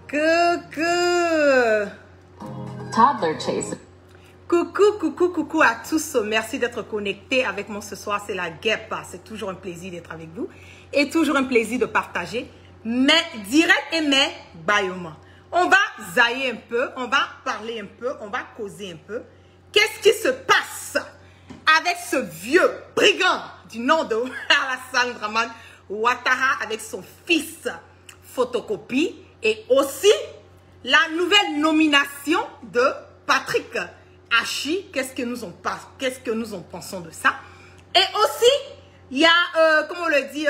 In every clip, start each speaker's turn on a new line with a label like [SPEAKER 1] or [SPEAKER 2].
[SPEAKER 1] Coucou.
[SPEAKER 2] Toddler chase.
[SPEAKER 1] Coucou à tous. Merci d'être connectés avec moi ce soir. C'est la guêpe. C'est toujours un plaisir d'être avec vous et toujours un plaisir de partager. Mais direct et mais bayoma. On va zailler un peu, on va parler un peu, on va causer un peu. Qu'est-ce qui se passe avec ce vieux brigand du nom de Alassane Dramane Ouattara avec son fils Photocopie et aussi la nouvelle nomination de Patrick Hachi? Qu'est-ce que nous en pensons de ça? Et aussi, il y a, comme on le dit,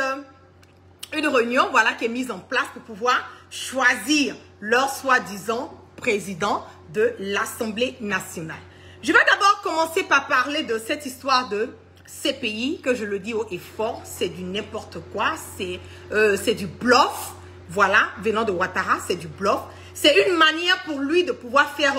[SPEAKER 1] une réunion voilà, qui est mise en place pour pouvoir choisir leur soi-disant président de l'Assemblée nationale. Je vais d'abord commencer par parler de cette histoire de CPI, que je le dis haut et fort, c'est du n'importe quoi, c'est du bluff, voilà, venant de Ouattara, c'est du bluff. C'est une manière pour lui de pouvoir faire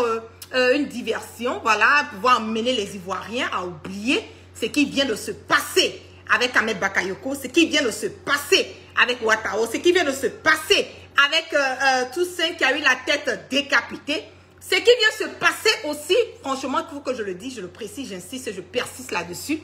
[SPEAKER 1] une diversion, voilà, pouvoir mener les Ivoiriens à oublier ce qui vient de se passer avec Ahmed Bakayoko, ce qui vient de se passer avec Ouattara, ce qui vient de se passer avec Toussaint qui a eu la tête décapitée, ce qui vient se passer aussi, franchement, il faut que je le dise, je le précise, j'insiste et je persiste là-dessus,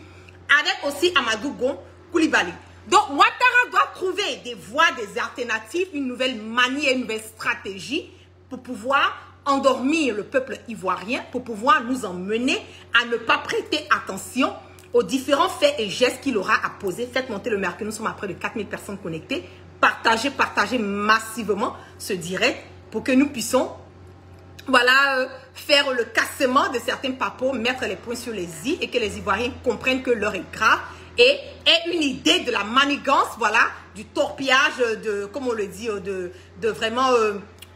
[SPEAKER 1] avec aussi Amadou Gon Coulibaly. Donc, Ouattara doit trouver des voies, des alternatives, une nouvelle manière, une nouvelle stratégie pour pouvoir endormir le peuple ivoirien, pour pouvoir nous emmener à ne pas prêter attention aux différents faits et gestes qu'il aura à poser. Faites monter le mercure, nous sommes à près de 4000 personnes connectées. Partagez massivement ce direct pour que nous puissions voilà, faire le cassement de certains papos, mettre les points sur les i et que les Ivoiriens comprennent que l'heure est grave et aient une idée de la manigance, voilà, du torpillage, de, comme on le dit, de vraiment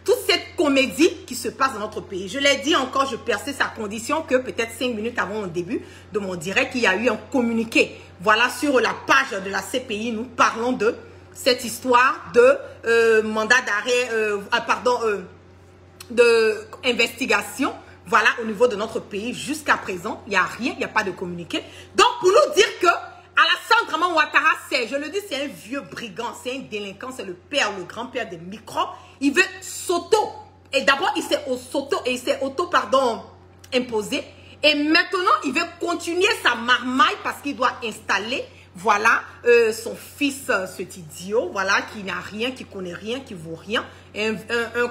[SPEAKER 1] toute cette comédie qui se passe dans notre pays. Je l'ai dit encore, je persiste à condition que peut-être 5 minutes avant le début de mon direct, il y a eu un communiqué. Voilà, sur la page de la CPI, nous parlons de cette histoire de mandat d'arrêt, d'investigation, voilà, au niveau de notre pays. Jusqu'à présent, il n'y a rien, il n'y a pas de communiqué. Donc, pour nous dire que Alassane Dramane Ouattara, c'est, je le dis, c'est un vieux brigand, c'est un délinquant, c'est le père, le grand-père des microbes. Il veut et d'abord, il s'est imposé. Et maintenant, il veut continuer sa marmaille parce qu'il doit installer, voilà, son fils, cet idiot, voilà, qui n'a rien, qui connaît rien, qui vaut rien.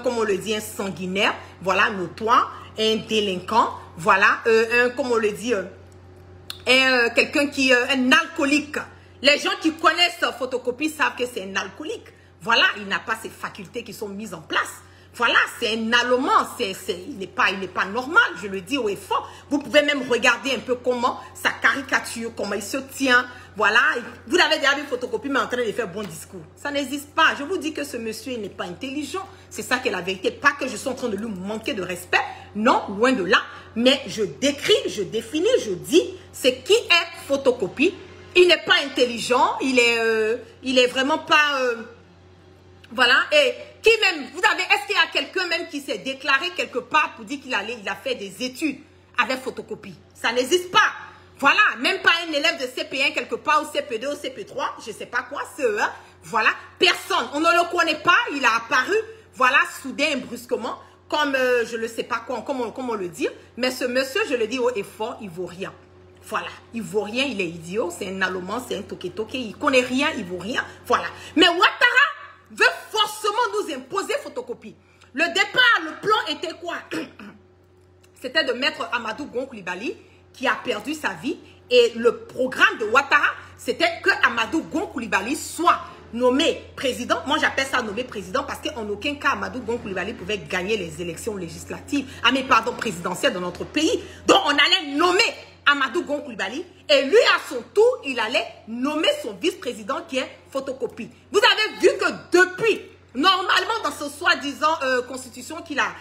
[SPEAKER 1] Comme on le dit, un sanguinaire, voilà, notoire, un délinquant, voilà, comme on le dit, quelqu'un qui est un alcoolique. Les gens qui connaissent Photocopie savent que c'est un alcoolique. Voilà, il n'a pas ces facultés qui sont mises en place. Voilà, c'est un Allemand, il n'est pas normal, je le dis haut et fort. Vous pouvez même regarder un peu comment sa caricature, comment il se tient. Voilà, vous l'avez déjà vu Photocopie, mais en train de faire bon discours. Ça n'existe pas. Je vous dis que ce monsieur n'est pas intelligent. C'est ça qui est la vérité. Pas que je suis en train de lui manquer de respect. Non, loin de là. Mais je décris, je définis, je dis, c'est qui est Photocopie. Il n'est pas intelligent, il est vraiment pas... voilà, et qui même, vous avez, est-ce qu'il y a quelqu'un même qui s'est déclaré quelque part pour dire qu'il a fait des études avec Photocopie? Ça n'existe pas. Voilà, même pas un élève de CP1 quelque part, ou CP2, ou CP3, je ne sais pas quoi, CE1. Voilà, personne, on ne le connaît pas, il a apparu, voilà, soudain, brusquement, comme je ne sais pas quoi, comment le dire. Mais ce monsieur, je le dis haut et fort, il vaut rien. Voilà, il vaut rien, il est idiot, c'est un Allemand, c'est un toké-toké, il connaît rien, il vaut rien. Voilà. Mais Ouattara veut forcément nous imposer Photocopie. Le départ, le plan était quoi? C'était de mettre Amadou Gon Coulibaly, qui a perdu sa vie. Et le programme de Ouattara, c'était que Amadou Gon Coulibaly soit nommé président. Moi, j'appelle ça nommé président parce qu'en aucun cas, Amadou Gon Coulibaly pouvait gagner les élections législatives, présidentielles de notre pays. Donc, on allait nommer Amadou Gon Coulibaly et lui, à son tour, il allait nommer son vice-président qui est Photocopie. Vous avez vu que depuis, normalement, dans ce soi-disant constitution qu'il a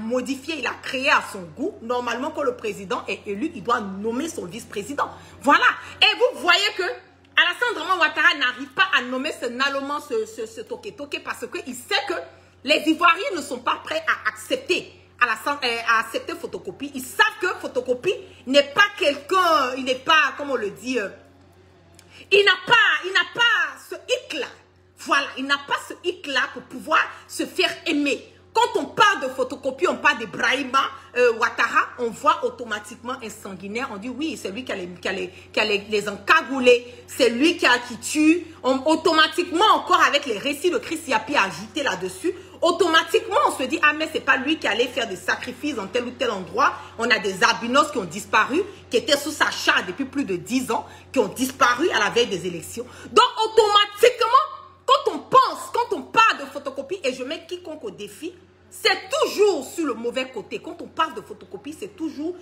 [SPEAKER 1] modifié, il a créé à son goût, normalement, quand le président est élu, il doit nommer son vice-président. Voilà. Et vous voyez que Alassane Dramane Ouattara n'arrive pas à nommer ce Naloman, ce toké-toké, parce qu'il sait que les Ivoiriens ne sont pas prêts à accepter accepter Photocopie. Ils savent que Photocopie n'est pas quelqu'un, il n'est pas, comme on le dit, il n'a pas ce hic-là. Voilà, il n'a pas ce hic-là pour pouvoir se faire aimer. Quand photocopie, on parle de Brahima Ouattara, on voit automatiquement un sanguinaire. On dit oui, c'est lui qui a les encagoulés, c'est lui qui tue. Automatiquement, encore avec les récits de Chris Yapi ajoutés là-dessus, automatiquement, on se dit, ah mais c'est pas lui qui allait faire des sacrifices dans tel ou tel endroit. On a des albinos qui ont disparu, qui étaient sous sa charge depuis plus de 10 ans, qui ont disparu à la veille des élections. Donc, automatiquement, quand on pense, quand on parle de photocopie, et je mets quiconque au défi, c'est toujours sur le mauvais côté. Quand on parle de photocopie, c'est toujours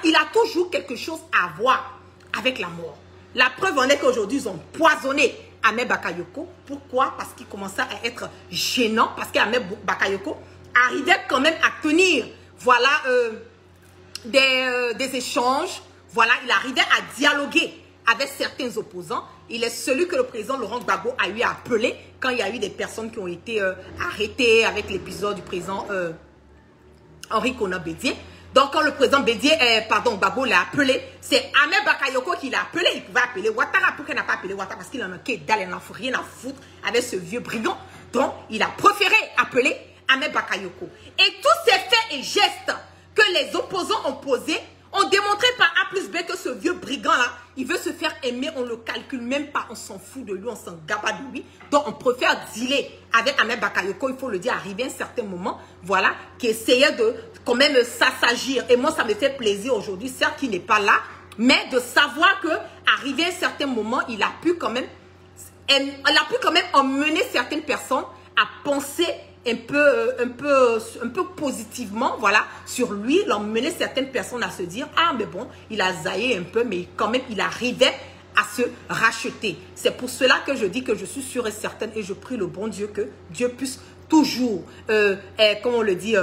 [SPEAKER 1] il a toujours quelque chose à voir avec la mort. La preuve en est qu'aujourd'hui, ils ont poisonné Ahmed Bakayoko. Pourquoi? Parce qu'il commençait à être gênant. Parce qu'Ahmed Bakayoko arrivait quand même à tenir, voilà, des échanges. Voilà, il arrivait à dialoguer avec certains opposants. Il est celui que le président Laurent Gbagbo a eu à appeler quand il y a eu des personnes qui ont été arrêtées avec l'épisode du président Henri Konan Bédié. Donc, quand le président Gbagbo l'a appelé, c'est Ahmed Bakayoko qui l'a appelé. Il pouvait appeler Ouattara. Pourquoi il n'a pas appelé Ouattara? Parce qu'il en a il n'en faut rien à foutre avec ce vieux brigand. Donc, il a préféré appeler Ahmed Bakayoko. Et tous ces faits et gestes que les opposants ont posés ont démontré par A plus B que ce vieux brigand-là, il veut se faire aimer, on ne le calcule même pas, on s'en fout de lui, on s'en gaba de lui. Donc, on préfère dealer avec Ahmed Bakayoko, il faut le dire, arriver à un certain moment, voilà, qui essayait de quand même s'assagir. Et moi, ça me fait plaisir aujourd'hui, certes qu'il n'est pas là, mais de savoir que arrivé à un certain moment, il a pu quand même emmener certaines personnes à penser un peu positivement, voilà, sur lui, l'emmener certaines personnes à se dire, ah, mais bon, il a zaillé un peu, mais quand même, il arrivait à se racheter. C'est pour cela que je dis que je suis sûre et certaine, et je prie le bon Dieu que Dieu puisse toujours, comment on le dit,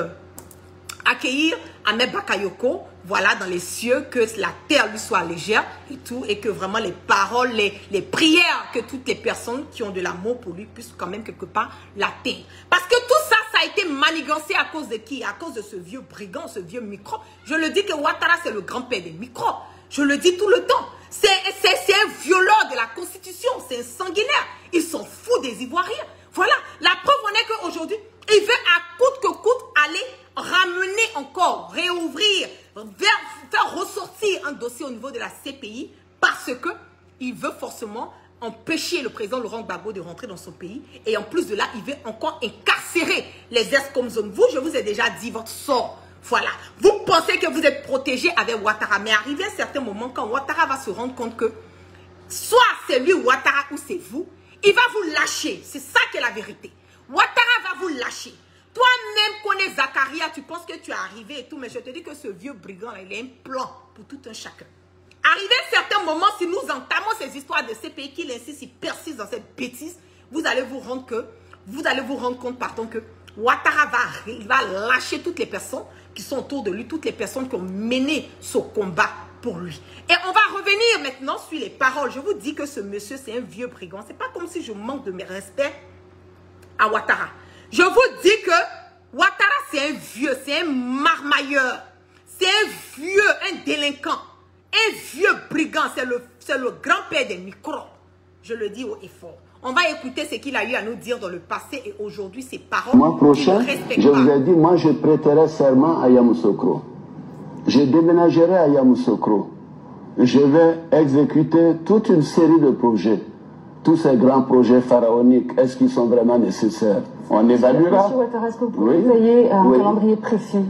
[SPEAKER 1] accueillir Ahmed Bakayoko, voilà, dans les cieux, que la terre lui soit légère et tout, et que vraiment les paroles, les prières que toutes les personnes qui ont de l'amour pour lui puissent quand même quelque part l'atteindre. Parce que tout ça, ça a été manigancé à cause de qui? À cause de ce vieux brigand, ce vieux micro. Je le dis que Ouattara, c'est le grand-père des micros. Je le dis tout le temps. C'est un violeur de la Constitution, c'est un sanguinaire. Ils s'en foutent des Ivoiriens. Voilà, la preuve en est qu'aujourd'hui, il veut à coûte que coûte aller ramener encore, réouvrir, faire ressortir un dossier au niveau de la CPI parce que il veut forcément empêcher le président Laurent Gbagbo de rentrer dans son pays. Et en plus de là, il veut encore incarcérer les ex-comzones. Vous, je vous ai déjà dit votre sort. Voilà. Vous pensez que vous êtes protégé avec Ouattara. Mais arrivé à un certain moment, quand Ouattara va se rendre compte que soit c'est lui Ouattara ou c'est vous, il va vous lâcher. C'est ça qui est la vérité. Ouattara va vous lâcher. Toi-même, connais Zakaria, tu penses que tu es arrivé et tout, mais je te dis que ce vieux brigand, il a un plan pour tout un chacun. Arrivé à un certain moment, si nous entamons ces histoires de CPI qu'il insiste, il persiste dans cette bêtise, vous allez vous rendre compte, pardon, que Ouattara va lâcher toutes les personnes qui sont autour de lui, toutes les personnes qui ont mené ce combat pour lui. Et on va revenir maintenant sur les paroles. Je vous dis que ce monsieur, c'est un vieux brigand. C'est pas comme si je manque de mes respects à Ouattara. Je vous dis que Ouattara, c'est un vieux, c'est un marmailleur, c'est un vieux, un délinquant, un vieux brigand, c'est le grand-père des micros. Je le dis haut et fort. On va écouter ce qu'il a eu à nous dire dans le passé et aujourd'hui, ses paroles.
[SPEAKER 3] Mois prochain, je vous ai dit, moi je prêterai serment à Yamoussoukro. Je déménagerai à Yamoussoukro. Je vais exécuter toute une série de projets. Tous ces grands projets pharaoniques, est-ce qu'ils sont vraiment nécessaires? On évaluera.
[SPEAKER 4] Monsieur Ouattara, est-ce que vous pouvez envoyer un calendrier précis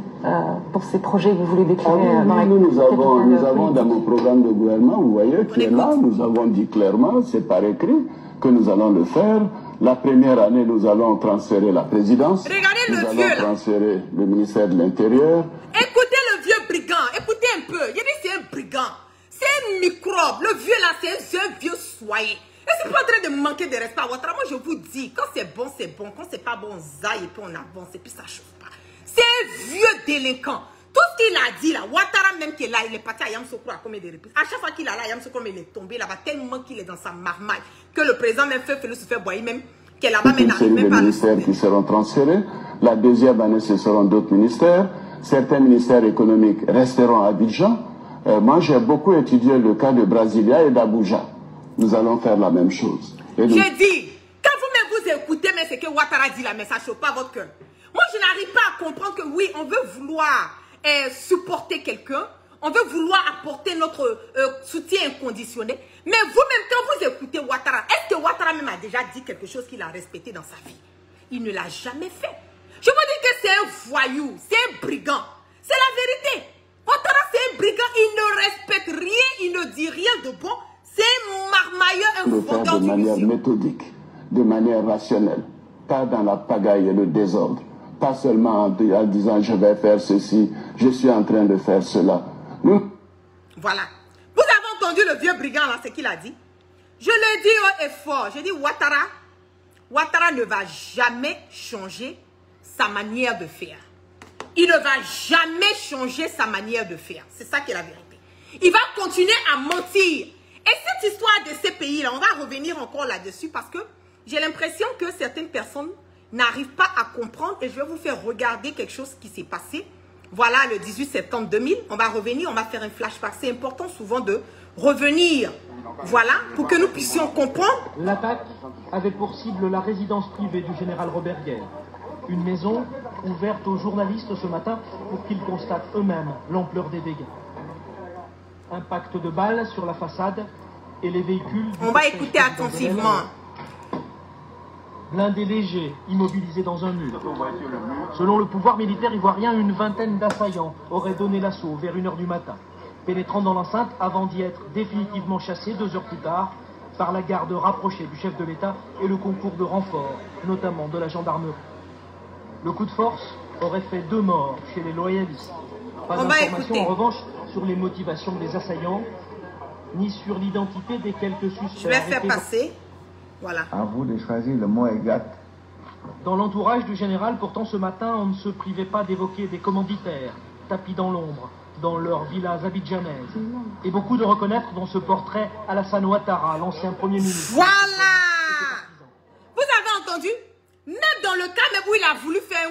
[SPEAKER 4] pour ces projets que vous voulez décliner dans la
[SPEAKER 3] nous avons dans mon programme de gouvernement, vous voyez, qui est là, nous avons dit clairement, c'est par écrit, que nous allons le faire. La première année, nous allons transférer la présidence.
[SPEAKER 1] Regardez
[SPEAKER 3] nous
[SPEAKER 1] le
[SPEAKER 3] allons
[SPEAKER 1] vieux là.
[SPEAKER 3] transférer le ministère de l'Intérieur.
[SPEAKER 1] Écoutez le vieux brigand, écoutez un peu. Il dit c'est un brigand, c'est un microbe. Le vieux là, c'est un vieux soyer. Et c'est pas en train de manquer de respect à Ouattara. Moi, je vous dis, quand c'est bon, c'est bon. Quand c'est pas bon, on zaille et puis on avance. Et puis ça chauffe pas. C'est un vieux délinquant. Tout ce qu'il a dit là, Ouattara même qui est là, il est parti à Yamoussoukro à combien de reprises. À chaque fois qu'il est là, Yamoussoukro, il est tombé là-bas tellement qu'il est dans sa marmaille. Que le président même fait se faire boyer même. Qu'elle là-bas même n'arrive même pas à le
[SPEAKER 3] ministères qui seront transférés. La deuxième année, ce seront d'autres ministères. Certains ministères économiques resteront à Abidjan. Moi, j'ai beaucoup étudié le cas de Brasilia et d'Abuja. Nous allons faire la même chose.
[SPEAKER 1] J'ai dit, quand vous-même vous écoutez, mais c'est que Ouattara dit là, mais ça ne chauffe pas votre cœur. Moi, je n'arrive pas à comprendre que oui, on veut vouloir supporter quelqu'un, on veut vouloir apporter notre soutien inconditionnel. Mais vous-même, quand vous écoutez Ouattara, est-ce que Ouattara même a déjà dit quelque chose qu'il a respecté dans sa vie? Il ne l'a jamais fait. Je vous dis que c'est un voyou, c'est un brigand. C'est la vérité. Ouattara, c'est un brigand, il ne respecte rien, il ne dit rien de bon. C'est un marmailleur, un vendeur
[SPEAKER 3] de manière méthodique, de manière rationnelle, pas dans la pagaille et le désordre, pas seulement en disant je vais faire ceci, je suis en train de faire cela.
[SPEAKER 1] Voilà. Vous avez entendu le vieux brigand là, ce qu'il a dit? Je le dis haut et fort. Je dis Ouattara ne va jamais changer sa manière de faire. Il ne va jamais changer sa manière de faire. C'est ça qui est la vérité. Il va continuer à mentir. Et cette histoire de ces pays-là, on va revenir encore là-dessus parce que j'ai l'impression que certaines personnes n'arrivent pas à comprendre et je vais vous faire regarder quelque chose qui s'est passé. Voilà le 18 septembre 2000. On va revenir, on va faire un flashback. C'est important souvent de revenir. Voilà, pour que nous puissions comprendre.
[SPEAKER 5] L'attaque avait pour cible la résidence privée du général Robert Guerre. Une maison ouverte aux journalistes ce matin pour qu'ils constatent eux-mêmes l'ampleur des dégâts. Impact de balles sur la façade et les véhicules...
[SPEAKER 1] On va écouter attentivement.
[SPEAKER 5] Blindés légers, immobilisés dans un mur. Selon le pouvoir militaire ivoirien, une vingtaine d'assaillants auraient donné l'assaut vers 1 h du matin, pénétrant dans l'enceinte avant d'y être définitivement chassés 2 heures plus tard par la garde rapprochée du chef de l'État et le concours de renforts, notamment de la gendarmerie. Le coup de force aurait fait 2 morts chez les loyalistes. Pas d'information en revanche sur les motivations des assaillants, ni sur l'identité des quelques suspects.
[SPEAKER 1] Je vais faire passer. Voilà.
[SPEAKER 6] À vous de choisir le mot exact.
[SPEAKER 5] Dans l'entourage du général, pourtant ce matin, on ne se privait pas d'évoquer des commanditaires, tapis dans l'ombre, dans leurs villas abidjanaises. Et beaucoup de reconnaître dans ce portrait Alassane Ouattara, l'ancien Premier ministre.
[SPEAKER 1] Voilà! Vous avez entendu? Même dans le cas même où il a voulu faire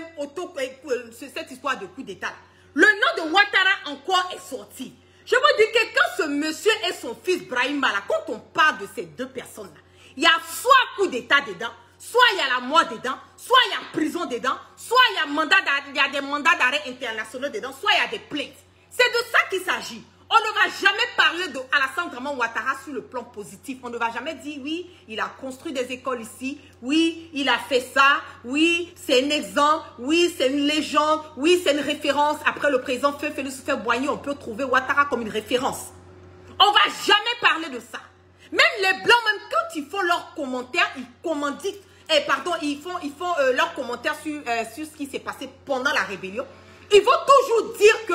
[SPEAKER 1] cette histoire de coup d'État, le nom de Ouattara encore est sorti. Je vous dis que quand ce monsieur et son fils Brahima, là, quand on parle de ces deux personnes-là, il y a soit coup d'État dedans, soit il y a la mort dedans, soit il y a prison dedans, soit il y a des mandats d'arrêt internationaux dedans, soit il y a des plaintes. C'est de ça qu'il s'agit. On ne va jamais parler de Alassane Draman Ouattara sur le plan positif. On ne va jamais dire, oui, il a construit des écoles ici, oui, il a fait ça, oui, c'est un exemple, oui, c'est une légende, oui, c'est une référence. Après le président Félix Houphouët-Boigny, on peut trouver Ouattara comme une référence. On ne va jamais parler de ça. Même les Blancs, même quand ils font leurs commentaires, ils commanditent, ils font leurs commentaires sur ce qui s'est passé pendant la rébellion. Ils vont toujours dire que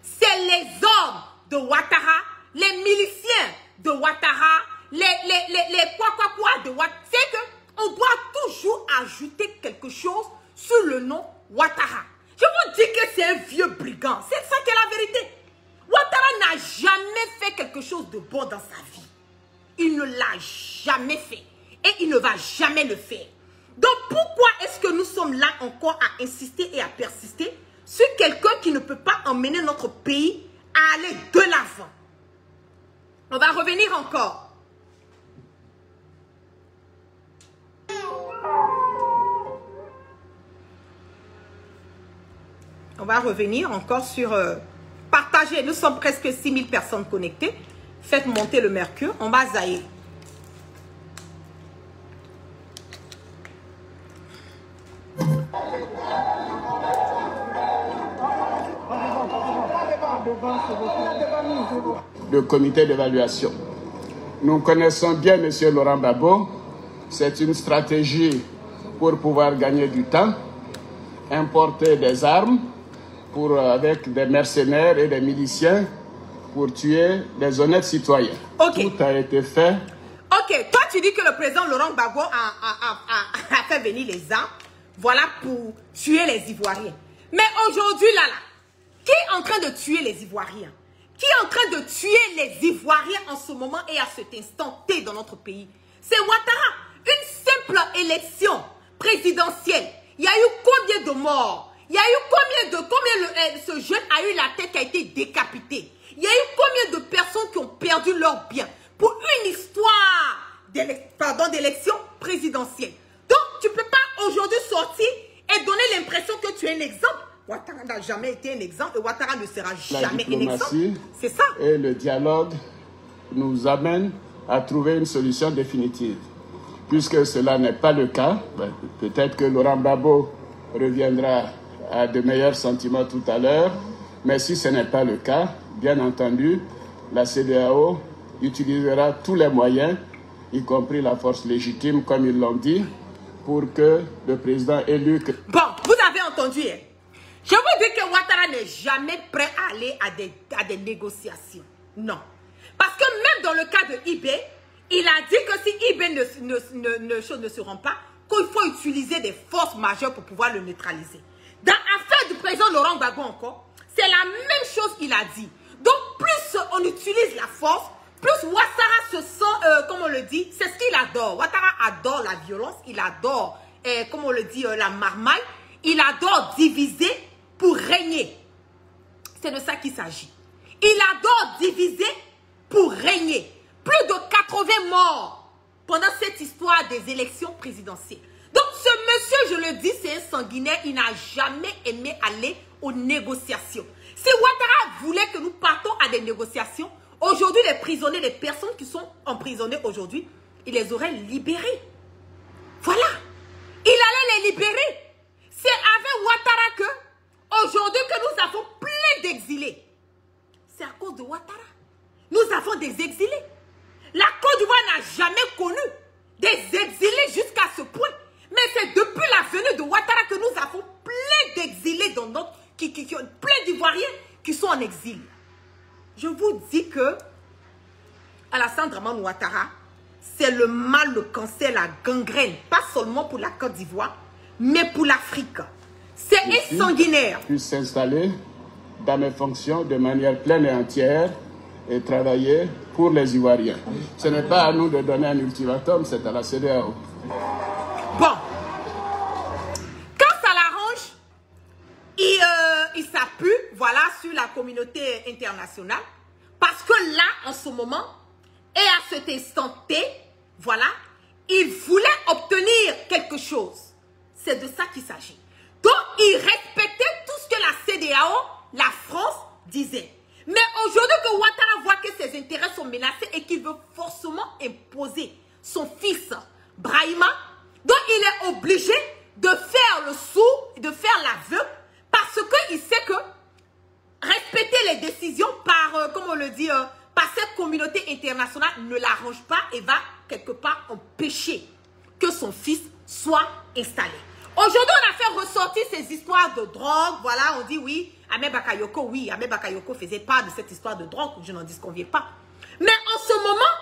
[SPEAKER 1] c'est les hommes de Ouattara, les miliciens de Ouattara, les quoi de Ouattara. C'est qu'on doit toujours ajouter quelque chose sur le nom Ouattara. Je vous dis que c'est un vieux brigand. C'est ça qui est la vérité. Ouattara n'a jamais fait quelque chose de bon dans sa vie. Il ne l'a jamais fait. Et il ne va jamais le faire. Donc pourquoi est-ce que nous sommes là encore à insister et à persister sur quelqu'un qui ne peut pas emmener notre pays à aller de l'avant? On va revenir encore. On va revenir encore sur partager. Nous sommes presque 6000 personnes connectées. Faites monter le mercure. On va zaïr.
[SPEAKER 7] Le comité d'évaluation. Nous connaissons bien M. Laurent Gbagbo. C'est une stratégie pour pouvoir gagner du temps, importer des armes avec des mercenaires et des miliciens pour tuer des honnêtes citoyens. Okay. Tout a été fait.
[SPEAKER 1] Ok, toi tu dis que le président Laurent Gbagbo a fait venir les armes, voilà, pour tuer les Ivoiriens. Mais aujourd'hui, là, qui est en train de tuer les Ivoiriens? Qui est en train de tuer les Ivoiriens en ce moment et à cet instant T dans notre pays? C'est Ouattara. Une simple élection présidentielle. Il y a eu combien de morts? Il y a eu combien ce jeune a eu la tête qui a été décapitée? Il y a eu combien de personnes qui ont perdu leurs biens pour une histoire d'élection présidentielle? Donc, tu ne peux pas aujourd'hui sortir et donner l'impression que exemple. Ouattara n'a jamais été un exemple et Ouattara ne sera jamais un exemple. C'est ça.
[SPEAKER 7] Et le dialogue nous amène à trouver une solution définitive. Puisque cela n'est pas le cas, peut-être que Laurent Gbagbo reviendra à de meilleurs sentiments tout à l'heure, mais si ce n'est pas le cas, bien entendu, la CEDEAO utilisera tous les moyens, y compris la force légitime, comme ils l'ont dit, pour que le président élu...
[SPEAKER 1] Bon, vous avez entendu, hein? Je vous dis que Ouattara n'est jamais prêt à aller à des négociations. Non. Parce que même dans le cas de IB, il a dit que si IB ne se rend pas, qu'il faut utiliser des forces majeures pour pouvoir le neutraliser. Dans l'affaire du président Laurent Gbagbo encore, c'est la même chose qu'il a dit. Donc plus on utilise la force, plus Ouattara se sent, comme on le dit, c'est ce qu'il adore. Ouattara adore la violence, il adore, comme on le dit, la marmaille. Il adore diviser pour régner. C'est de ça qu'il s'agit. Il adore diviser pour régner. Plus de 80 morts pendant cette histoire des élections présidentielles. Donc ce monsieur, je le dis, c'est un sanguinaire. Il n'a jamais aimé aller aux négociations. Si Ouattara voulait que nous partons à des négociations, aujourd'hui les prisonniers, les personnes qui sont emprisonnées aujourd'hui, il les aurait libérés. Voilà. Il allait les libérer. C'est avec Ouattara que, aujourd'hui, que nous avons plein d'exilés. C'est à cause de Ouattara. Nous avons des exilés. La Côte d'Ivoire n'a jamais connu des exilés jusqu'à ce point. Mais c'est depuis la venue de Ouattara que nous avons plein d'exilés dans notre... plein d'Ivoiriens qui sont en exil. Je vous dis que Alassane Dramane Ouattara, c'est le mal, le cancer, la gangrène. Pas seulement pour la Côte d'Ivoire, mais pour l'Afrique. C'est un sanguinaire.
[SPEAKER 7] Je puisse s'installer dans mes fonctions de manière pleine et entière et travailler pour les Ivoiriens. Ce n'est pas à nous de donner un ultimatum, c'est à la CEDEAO.
[SPEAKER 1] Bon. Quand ça l'arrange, il s'appuie, voilà, sur la communauté internationale. Parce que là, en ce moment, et à cet instant T, voilà, il voulait obtenir quelque chose. C'est de ça qu'il s'agit. Donc, il respectait tout ce que la CEDEAO, la France, disait. Mais aujourd'hui que Ouattara voit que ses intérêts sont menacés et qu'il veut forcément imposer son fils Brahima, donc il est obligé de faire le sourd, de faire l'aveugle, parce qu'il sait que respecter les décisions par, comme on le dit, par cette communauté internationale ne l'arrange pas et va quelque part empêcher que son fils soit installé. Aujourd'hui, on a fait ressortir ces histoires de drogue. Voilà, on dit oui, Ahmed Bakayoko, oui, Ahmed Bakayoko faisait part de cette histoire de drogue. Je n'en disconviens pas. Mais en ce moment,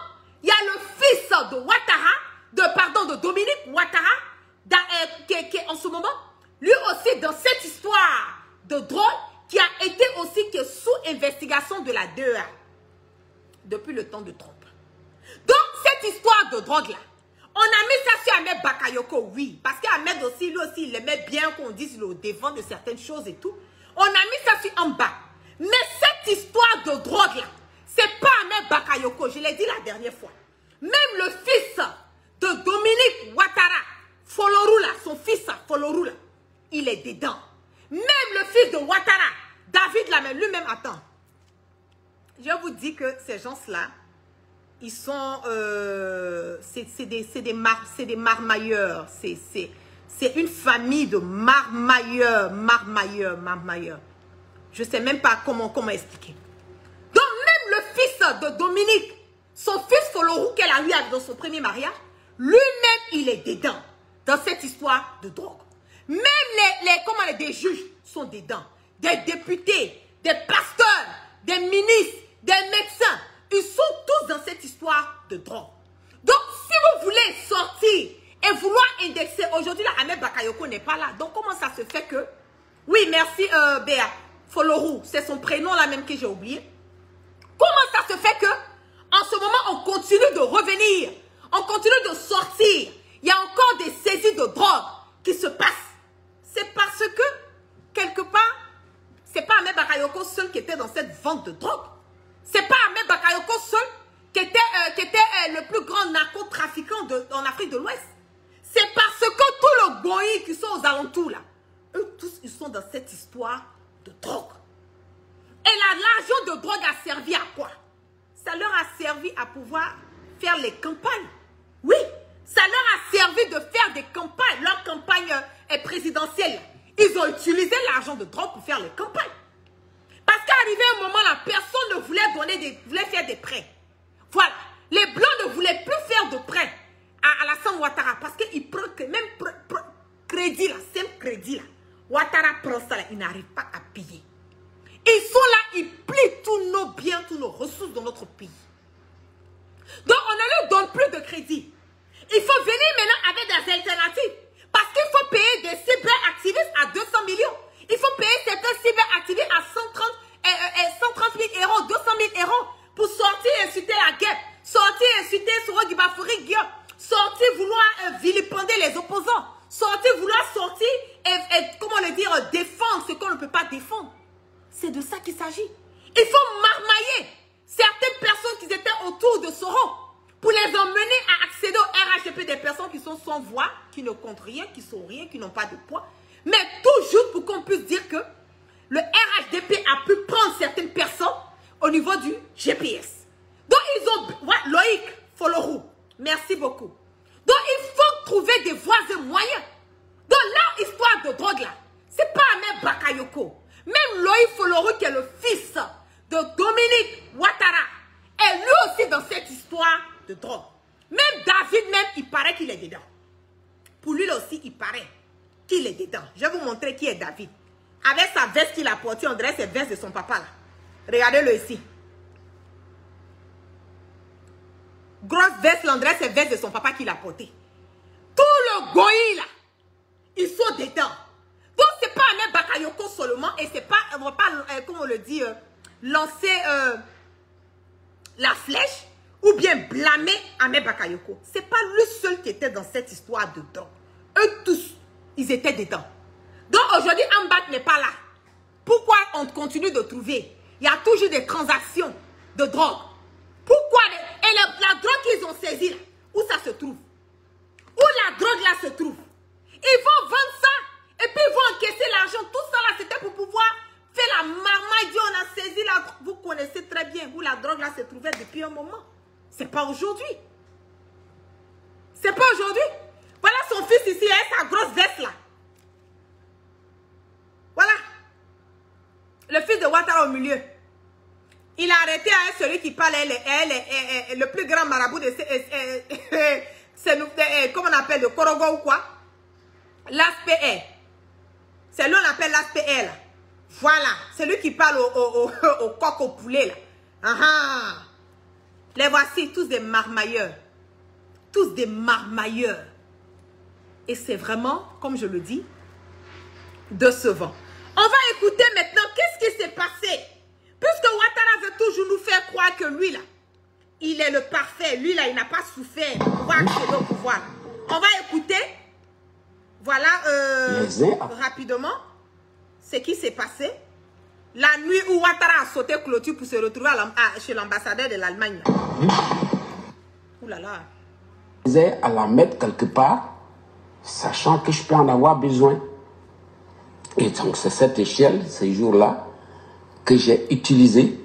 [SPEAKER 1] il y a le fils de Ouattara, de Dominique Ouattara, qui est en ce moment, lui aussi dans cette histoire de drogue, qui a été aussi sous investigation de la DEA depuis le temps de Trump. Donc, cette histoire de drogue-là, on a mis ça sur Ahmed Bakayoko, oui. Parce qu'Ahmed aussi, lui aussi, il aimait bien qu'on dise le devant de certaines choses et tout. On a mis ça sur en bas. Mais cette histoire de drogue-là, c'est pas Ahmed Bakayoko, je l'ai dit la dernière fois. Même le fils de Dominique Ouattara, Folorou là, son fils Folorou là, il est dedans. Même le fils de Ouattara, David là même, lui-même, attend. Je vous dis que ces gens-là, ils sont, c'est des marmailleurs, c'est une famille de marmailleurs. Je ne sais même pas comment expliquer. Donc même le fils de Dominique, son fils Folorou qu'elle a eu dans son premier mariage, lui-même il est dedans, dans cette histoire de drogue. Même des juges sont dedans, des députés, des pasteurs, des ministres, des médecins. Ils sont tous dans cette histoire de drogue. Donc, si vous voulez sortir et vouloir indexer, aujourd'hui, Ahmed Bakayoko n'est pas là. Donc, comment ça se fait que... Oui, merci, Béa. Folorou, c'est son prénom là même que j'ai oublié. Comment ça se fait que, en ce moment, on continue de revenir, on continue de sortir. Il y a encore des saisies de drogue qui se passent. C'est parce que, quelque part, c'est pas Ahmed Bakayoko seul qui était dans cette vente de drogue. C'est pas Ahmed Bakayoko seul qui était le plus grand narcotrafiquant en Afrique de l'Ouest. C'est parce que tous les goïs qui sont aux alentours là, eux tous, ils sont dans cette histoire de drogue. Et l'argent de drogue a servi à quoi? Ça leur a servi à pouvoir faire les campagnes. Oui, ça leur a servi de faire des campagnes. Leur campagne présidentielle. Ils ont utilisé l'argent de drogue pour faire les campagnes. Parce qu'arrivé un moment là, personne ne voulait faire des prêts. Voilà. Les Blancs ne voulaient plus faire de prêts à Alassane Ouattara. Parce qu'il prend même crédit là, simple crédit là. Ouattara prend ça là, il n'arrive pas à payer. Ils sont là, ils plient tous nos biens, tous nos ressources dans notre pays. Donc on ne leur donne plus de crédit. Il faut venir maintenant avec des alternatives. Parce qu'il faut payer des cyberactivistes à 200 millions. Il faut payer certains cyberactivistes à 130 000 euros, 200 000 euros pour sortir et insulter la guerre. Sortir et insulter Soro Gibafori Guillaume. Sortir vouloir vilipender les opposants. Sortir vouloir et comment le dire, défendre ce qu'on ne peut pas défendre. C'est de ça qu'il s'agit. Il faut marmailler certaines personnes qui étaient autour de Soro pour les emmener à accéder au RHDP, des personnes qui sont sans voix, qui ne comptent rien, qui sont rien, qui n'ont pas de poids. Mais toujours pour qu'on puisse dire que le RHDP a pu prendre certaines personnes au niveau du GPS. Donc ils ont... Ouais, Loïc Folorou, merci beaucoup. Donc il faut trouver des voies et moyens. Donc là, histoire de drogue là, c'est pas Ahmed Bakayoko. Même Loïc Folorou qui est le fils de Dominique Ouattara est lui aussi dans cette histoire de drogue. Même David même, il paraît qu'il est dedans. Pour lui aussi, il paraît qu'il est dedans. Je vais vous montrer qui est David. Avec sa veste qu'il a portée, on dirait c'est veste de son papa là. Regardez-le ici. Grosse veste, on dirait c'est veste de son papa qu'il a portée. Tout le goï là, ils sont dedans. Donc c'est pas Ahmed Bakayoko seulement et c'est pas, on va pas, comment on le dit, lancer la flèche ou bien blâmer Ahmed Bakayoko. C'est pas lui seul qui était dans cette histoire dedans. Eux tous, ils étaient dedans. Donc aujourd'hui, Ambat n'est pas là. Pourquoi on continue de trouver? Il y a toujours des transactions de drogue. Pourquoi? Et la drogue qu'ils ont saisie, là, où ça se trouve? Où la drogue là se trouve? Ils vont vendre ça et puis ils vont encaisser l'argent. Tout ça là, c'était pour pouvoir faire la marmaille. On a saisi la drogue. Vous connaissez très bien où la drogue là se trouvait depuis un moment. C'est pas aujourd'hui. C'est pas aujourd'hui. Voilà son fils ici, avec sa grosse veste là. Voilà. Le fils de Ouattara au milieu. Il a arrêté avec celui qui parle, le plus grand marabout de comment on appelle, le Korogo ou quoi? L'ASPR. C'est lui on appelle l'ASPR là. Voilà. C'est lui qui parle au coq au poulet là. Ah. Les voici, tous des marmailleurs. Tous des marmailleurs. Et c'est vraiment, comme je le dis, décevant. On va écouter maintenant qu'est-ce qui s'est passé. Puisque Ouattara veut toujours nous faire croire que lui, là, il est le parfait. Lui, là, il n'a pas souffert pour pouvoir accéder au pouvoir. On va écouter, voilà, rapidement, ce qui s'est passé. La nuit où Ouattara a sauté clôture pour se retrouver chez l'ambassadeur de l'Allemagne. Ouh là là.
[SPEAKER 8] À la mettre quelque part, sachant que je peux en avoir besoin. Et donc c'est cette échelle, ces jours-là, que j'ai utilisé,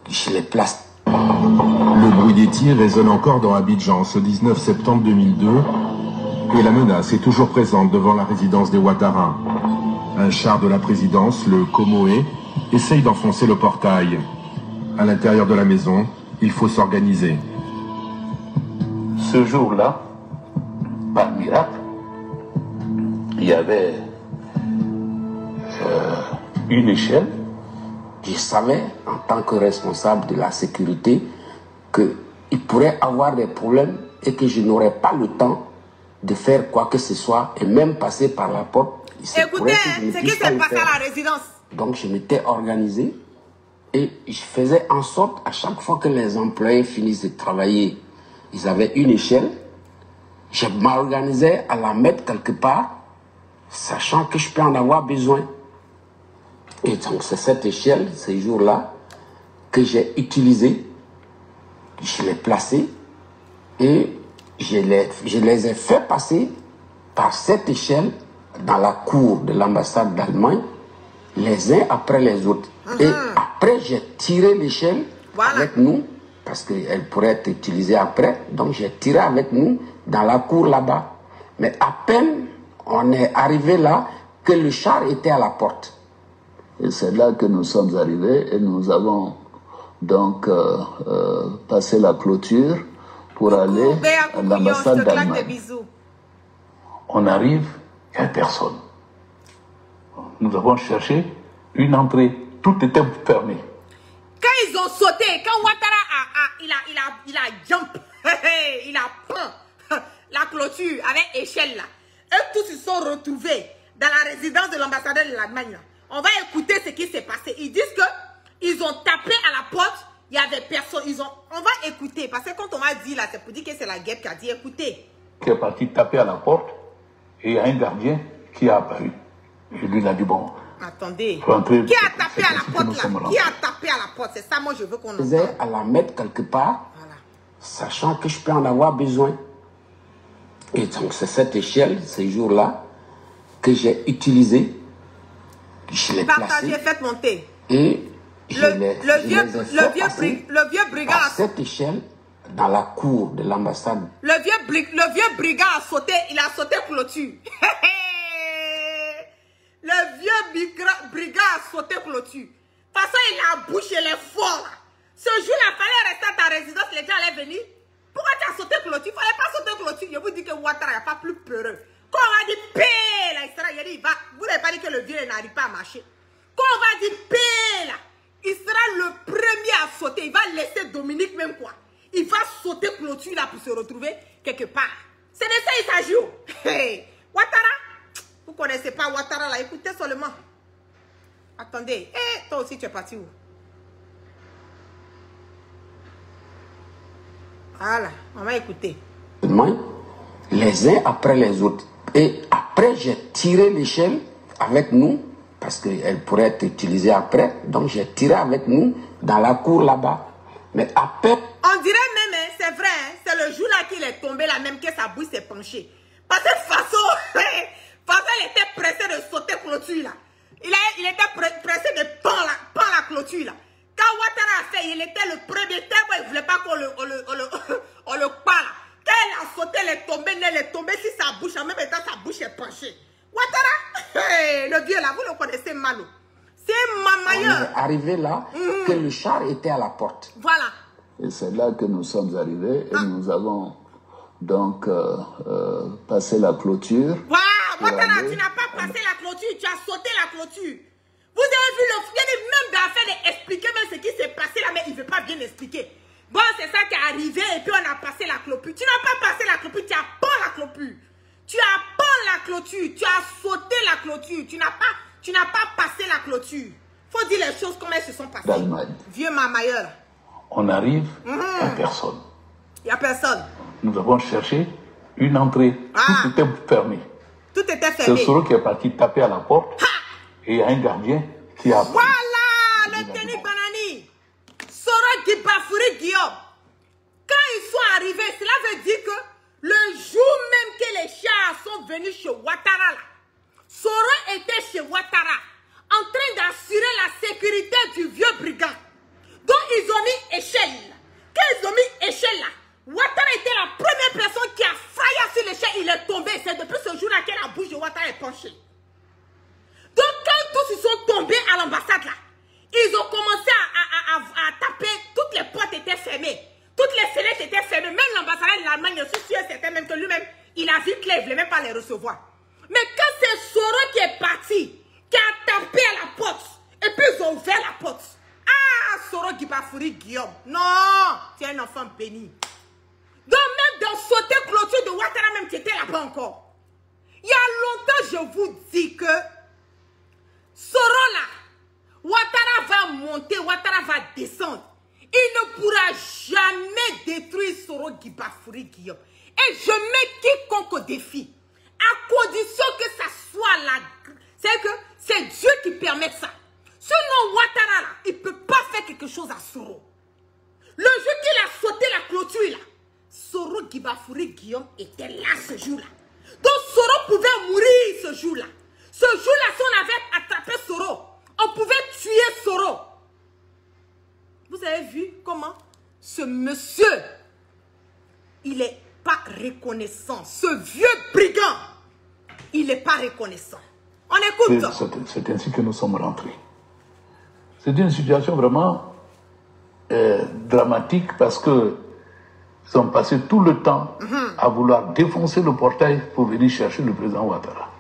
[SPEAKER 8] je les place.
[SPEAKER 9] Le bruit des tirs résonne encore dans Abidjan ce 19 septembre 2002 et la menace est toujours présente devant la résidence des Ouattara. Un char de la présidence, le Comoé, essaye d'enfoncer le portail. À l'intérieur de la maison, il faut s'organiser.
[SPEAKER 10] Ce jour-là, par miracle, il y avait une échelle.
[SPEAKER 8] Je savais, en tant que responsable de la sécurité, qu'il pourrait avoir des problèmes et que je n'aurais pas le temps de faire quoi que ce soit et même passer par la porte.
[SPEAKER 1] Écoutez, c'est qui s'est passé à la résidence.
[SPEAKER 8] Donc je m'étais organisé et je faisais en sorte, à chaque fois que les employés finissent de travailler, ils avaient une échelle. Je m'organisais à la mettre quelque part, sachant que je peux en avoir besoin. Et donc c'est cette échelle, ces jours-là, que j'ai utilisée, je l'ai placée et je les ai fait passer par cette échelle dans la cour de l'ambassade d'Allemagne, les uns après les autres. Et après, j'ai tiré l'échelle avec nous, parce qu'elle pourrait être utilisée après. Donc, j'ai tiré avec nous dans la cour là-bas. Mais à peine on est arrivé là, que le char était à la porte.
[SPEAKER 3] Et c'est là que nous sommes arrivés et nous avons donc passé la clôture pour aller à l'ambassade d'Allemagne.
[SPEAKER 10] On arrive, il n'y a personne. Nous avons cherché une entrée, tout était fermé.
[SPEAKER 1] Quand ils ont sauté, quand Ouattara il a jump, il a pris la clôture avec échelle là, eux tous se sont retrouvés dans la résidence de l'ambassadeur de l'Allemagne. On va écouter ce qui s'est passé. Ils disent que ils ont tapé à la porte, il y avait personne. On va écouter, parce que quand on m'a dit là, c'est pour dire que c'est la guêpe qui a dit écoutez.
[SPEAKER 10] Qui est parti taper à la porte et il y a un gardien qui a apparu. Et lui il a dit bon.
[SPEAKER 1] Attendez. Qui a tapé à la porte là? Qui a tapé à la porte? C'est ça, moi je veux qu'on entende.
[SPEAKER 8] Je faisais à la mettre quelque part, sachant que je peux en avoir besoin. Et donc c'est cette échelle, ces jours-là, que j'ai utilisée. Je l'ai placée.
[SPEAKER 1] Faites monter.
[SPEAKER 8] Et
[SPEAKER 1] le vieux brigand
[SPEAKER 8] à cette échelle dans la cour de l'ambassade.
[SPEAKER 1] Le vieux brigand a sauté, il a sauté clôture. Le vieux brigand a sauté clôture. Parce qu'il a bouché les forts. Ce jour-là, il fallait rester à ta résidence, les gens allaient venir. Pourquoi tu as sauté clôture? Il ne fallait pas sauter clôture. Je vous dis que Ouattara n'est pas plus peureux. Quand on va dire paix, là, il va, vous n'avez pas dit que le vieux n'arrive pas à marcher. Quand on va dire paix, là, il sera le premier à sauter. Il va laisser Dominique même quoi. Il va sauter clôture là pour se retrouver quelque part. C'est de ça il s'agit. Hey, Ouattara, vous ne connaissez pas Ouattara là, écoutez seulement. Attendez, toi aussi tu es parti où? Voilà, on va écouter.
[SPEAKER 8] Les uns après les autres. Et après, j'ai tiré l'échelle avec nous, parce qu'elle pourrait être utilisée après. Donc, j'ai tiré avec nous dans la cour là-bas. Mais après...
[SPEAKER 1] On dirait même, c'est vrai, c'est le jour là qu'il est tombé là même que sa bouche s'est penchée. Parce que façon, il était pressé de sauter clôture là. Il était pressé de pendre la clôture là. Quand Ouattara a fait, il était le premier tellement il ne voulait pas qu'on le parle. Quand elle a sauté, elle est tombée sur sa bouche, en même temps sa bouche est penchée. Ouattara, le vieux là, vous le connaissez mal. C'est Mamailleur.
[SPEAKER 8] On est arrivé là, que le char était à la porte.
[SPEAKER 1] Voilà.
[SPEAKER 3] Et c'est là que nous sommes arrivés et nous avons donc passé la clôture.
[SPEAKER 1] Waouh, Ouattara, tu n'as pas passé la clôture, tu as sauté la clôture. Vous avez vu même dans l'affaire d'expliquer même ce qui s'est passé là, mais il ne veut pas bien expliquer. Bon, c'est ça qui est arrivé et puis on a passé la clôture. Tu n'as pas passé la clôture, tu as pas la clôture. Tu as pas la clôture, tu as sauté la clôture. Tu n'as pas passé la clôture. Faut dire les choses comme elles se sont passées. Vieux Mamailleur.
[SPEAKER 10] On arrive, il n'y a personne.
[SPEAKER 1] Il n'y a personne.
[SPEAKER 10] Nous avons cherché une entrée. Tout était fermé.
[SPEAKER 1] Tout était fermé.
[SPEAKER 10] C'est Soro qui est parti taper à la porte. Et il y a un gardien qui a...
[SPEAKER 1] Voilà, le Denis Banani. Soro Gibafouri Guillaume. Quand ils sont arrivés, cela veut dire que le jour même que les chars sont venus chez Ouattara, là, Soro était chez Ouattara, en train d'assurer la sécurité du vieux brigand. Donc ils ont mis échelle. Quand ils ont mis échelle là, Ouattara était la première personne qui a failli sur l'échelle. Il est tombé. C'est depuis ce jour-là que la bouche de Ouattara est penchée. Donc quand tous ils sont tombés à l'ambassade là, ils ont commencé à taper. Toutes les portes étaient fermées. Toutes les fenêtres étaient fermées. Même l'ambassadeur de l'Allemagne, je suis sûr et certain même que lui-même, il a vu que il ne voulait même pas les recevoir. Mais quand c'est Soro qui est parti, qui a tapé à la porte, et puis ils ont ouvert la porte. Ah, Soro Gibafouri Guillaume. Non, tu es un enfant béni. Donc même dans sauter clôture de Ouattara, même tu étais là-bas encore. Il y a longtemps, je vous dis que Soro là, Ouattara va monter, Ouattara va descendre. Il ne pourra jamais détruire Soro Gibafouri Guillaume. Et je mets quiconque au défi. À condition que ça soit là. C'est que c'est Dieu qui permet ça. Sinon, Ouattara là, il ne peut pas faire quelque chose à Soro. Le jour qu'il a sauté la clôture là, Soro Gibafouri Guillaume était là ce jour-là. Donc Soro pouvait mourir ce jour-là. Ce jour-là, si on avait attrapé Soro, on pouvait tuer Soro. Vous avez vu comment ce monsieur, il n'est pas reconnaissant. Ce vieux brigand, il n'est pas reconnaissant. On écoute.
[SPEAKER 10] C'est ainsi que nous sommes rentrés. C'est une situation vraiment dramatique parce que ils ont passé tout le temps à vouloir défoncer le portail pour venir chercher le président Ouattara.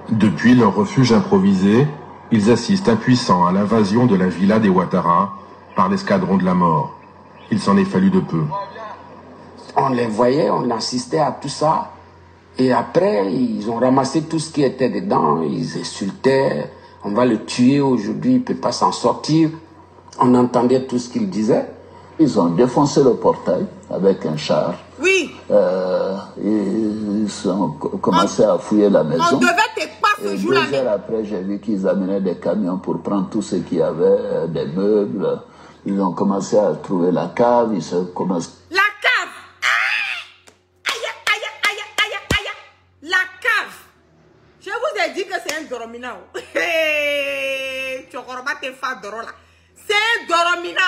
[SPEAKER 9] Depuis leur refuge improvisé, ils assistent impuissants à l'invasion de la villa des Ouattara par l'escadron de la mort. Il s'en est fallu de peu.
[SPEAKER 8] On les voyait, on assistait à tout ça. Et après, ils ont ramassé tout ce qui était dedans. Ils insultaient. On va le tuer aujourd'hui, il ne peut pas s'en sortir. On entendait tout ce qu'ils disaient.
[SPEAKER 3] Ils ont défoncé le portail avec un char.
[SPEAKER 1] Oui.
[SPEAKER 3] Ils ont commencé à fouiller la maison.
[SPEAKER 1] On devait te pas ce jour-là.
[SPEAKER 3] 2 heures après, j'ai vu qu'ils amenaient des camions pour prendre tout ce qu'il y avait, des meubles. Ils ont commencé à trouver la cave. Ils se commencent...
[SPEAKER 1] La cave. La cave. Je vous ai dit que c'est un doromina. Tu vas te faire doro là. C'est un doromina.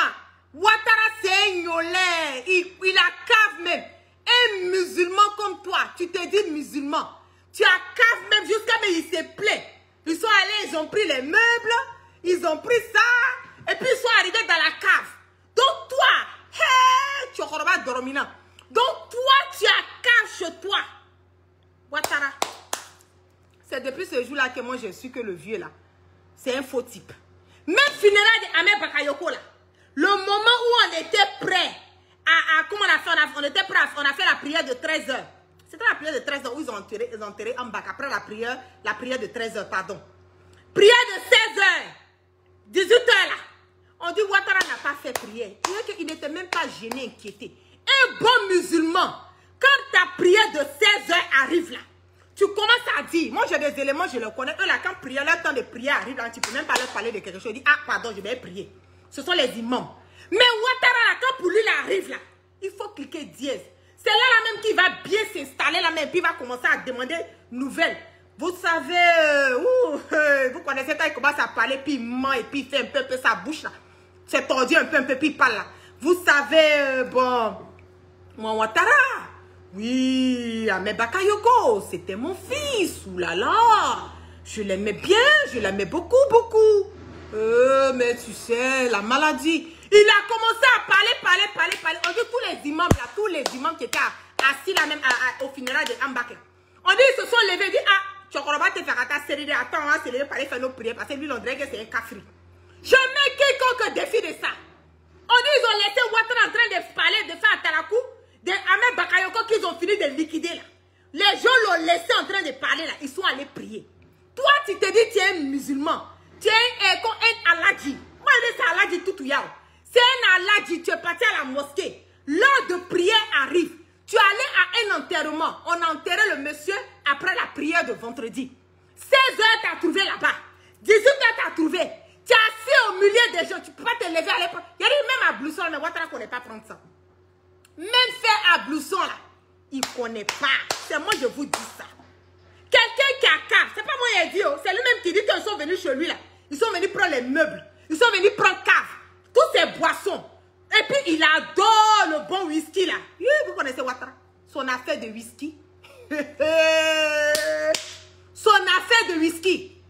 [SPEAKER 1] Ouattara, c'est un gnolé. Il a cave même. Un musulman comme toi, tu te dis musulman. Tu as cave même jusqu'à mais il se plaît. Ils sont allés, ils ont pris les meubles, ils ont pris ça, et puis ils sont arrivés dans la cave. Donc toi, tu as dormina. Donc toi, tu as cave chez toi. Ouattara. C'est depuis ce jour-là que moi je suis que le vieux là, c'est un faux type. Même funérailles de Ahmed Bakayoko là. Le moment où on était prêt comment on a fait, on était prêt, on a fait la prière de 13 h. C'était la prière de 13 h où ils ont enterré en bac. Après la prière de 13 h, pardon. Prière de 16 h, 18 h là. On dit Ouattara n'a pas fait prière. Il n'était même pas gêné, inquiété. Un bon musulman, quand ta prière de 16 h arrive là, tu commences à dire, moi j'ai des éléments, je le connais. Eux là, quand prière, leur temps de prière arrive là, tu ne peux même pas leur parler de quelque chose. Ils disent, ah pardon, je vais prier. Ce sont les imams. Mais Ouattara, là, quand pour lui, il arrive là, il faut cliquer dièse. C'est là même qu'il va bien s'installer là même, puis il va commencer à demander nouvelles. Vous savez, vous connaissez quand il commence à parler, puis il ment, et puis il fait un peu sa bouche là. C'est tordu un peu, puis il parle là. Vous savez, bon, moi Ouattara, oui, Ahmed Bakayoko, c'était mon fils, oulala. Je l'aimais bien, je l'aimais beaucoup, beaucoup. Mais tu sais, la maladie. Il a commencé à parler. On dit tous les imams là, tous les imams qui étaient assis là même au funérail de Ambak. On dit ils se sont levés, dit ah, tu vas te faire ta série, attends, on va se lever pour aller faire nos prières parce que lui on dirait que c'est un cafri. Je mets quiconque défi de ça. On dit ils ont laissé Ouattara en train de parler, de faire Atarakou, de Ahmed Bakayoko qu'ils ont fini de liquider là. Les gens l'ont laissé en train de parler là, ils sont allés prier. Toi tu te dis tu es un musulman. Tu es un aladji. Moi, je dis c'est aladji tout yao. C'est un aladji. Tu es parti à la mosquée. L'heure de prière arrive. Tu es allé à un enterrement. On a enterré le monsieur après la prière de vendredi. 16 h, tu as trouvé là-bas. 18 h, tu as trouvé. Tu es assis au milieu des gens. Tu ne peux pas te lever à l'époque. Il y a même à Blousson, mais Ouattara ne connaît pas prendre ça. Même fait à Blousson, là, il ne connaît pas. C'est moi, je vous dis ça. Quelqu'un qui a cave, c'est pas moi qui ai dit, c'est lui-même qui dit qu'ils sont venus chez lui là. Ils sont venus prendre les meubles. Ils sont venus prendre cave. Toutes ces boissons. Et puis il adore le bon whisky là. Vous connaissez Ouattara? Son affaire de whisky. Son affaire de whisky.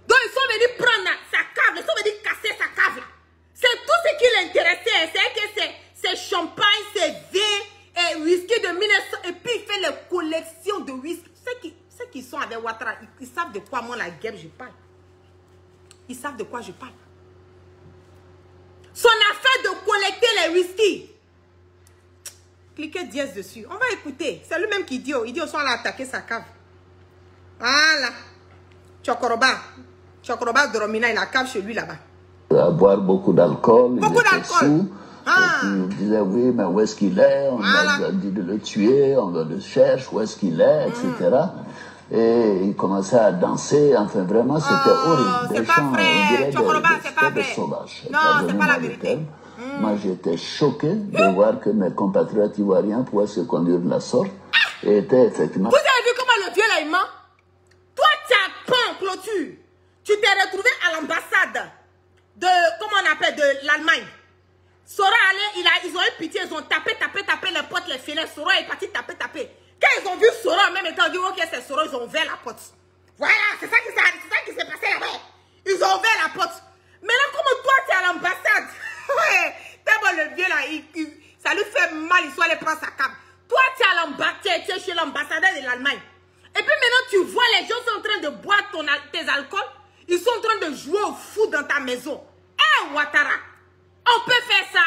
[SPEAKER 1] Donc ils sont venus prendre sa cave. Ils sont venus casser sa cave là. C'est tout ce qui l'intéressait. C'est que c'est champagne, c'est vin et whisky de 1900. Et puis il fait les collections de whisky. Ceux qui sont avec Ouattara, ils savent de quoi moi la guerre je parle. Ils savent de quoi je parle. Son affaire de collecter les whisky. Cliquez dièse dessus. On va écouter. C'est lui-même qui dit, il dit on va attaquer sa cave. Voilà. Chokoroba Doromina, il a cave chez lui là-bas.
[SPEAKER 3] À boire beaucoup d'alcool.
[SPEAKER 1] Beaucoup d'alcool.
[SPEAKER 3] Il disait oui, mais où est-ce qu'il est? On a dit de le tuer, on le cherche, où est-ce qu'il est, etc. Et il commençait à danser, enfin vraiment c'était horrible.
[SPEAKER 1] C'est pas vrai, Chokoroba, c'est pas vrai. Non, c'est pas la vérité.
[SPEAKER 3] Moi j'étais choqué de voir que mes compatriotes ivoiriens pouvaient se conduire de la sorte. Et était effectivement...
[SPEAKER 1] Vous avez vu paiement. Toi, tu as peint clôture. Tu t'es retrouvé à l'ambassade de, comment on appelle, de l'Allemagne. Sora allait, ils ont eu pitié, ils ont tapé les portes, les fenêtres. Sora est parti taper. Quand ils ont vu Sora, même étant dit, ok, c'est Sora, ils ont ouvert la porte. Voilà, c'est ça qui s'est passé là-bas. Ils ont ouvert la porte. Mais là, comme toi, tu es à l'ambassade, ouais, tellement le vieux là, ça lui fait mal, il soit allé prendre sa cape. Toi, tu es à l'ambassade, tu es chez l'ambassadeur de l'Allemagne. Et puis maintenant, tu vois, les gens sont en train de boire tes alcools. Ils sont en train de jouer au foot dans ta maison. Eh, Ouattara, on peut faire ça.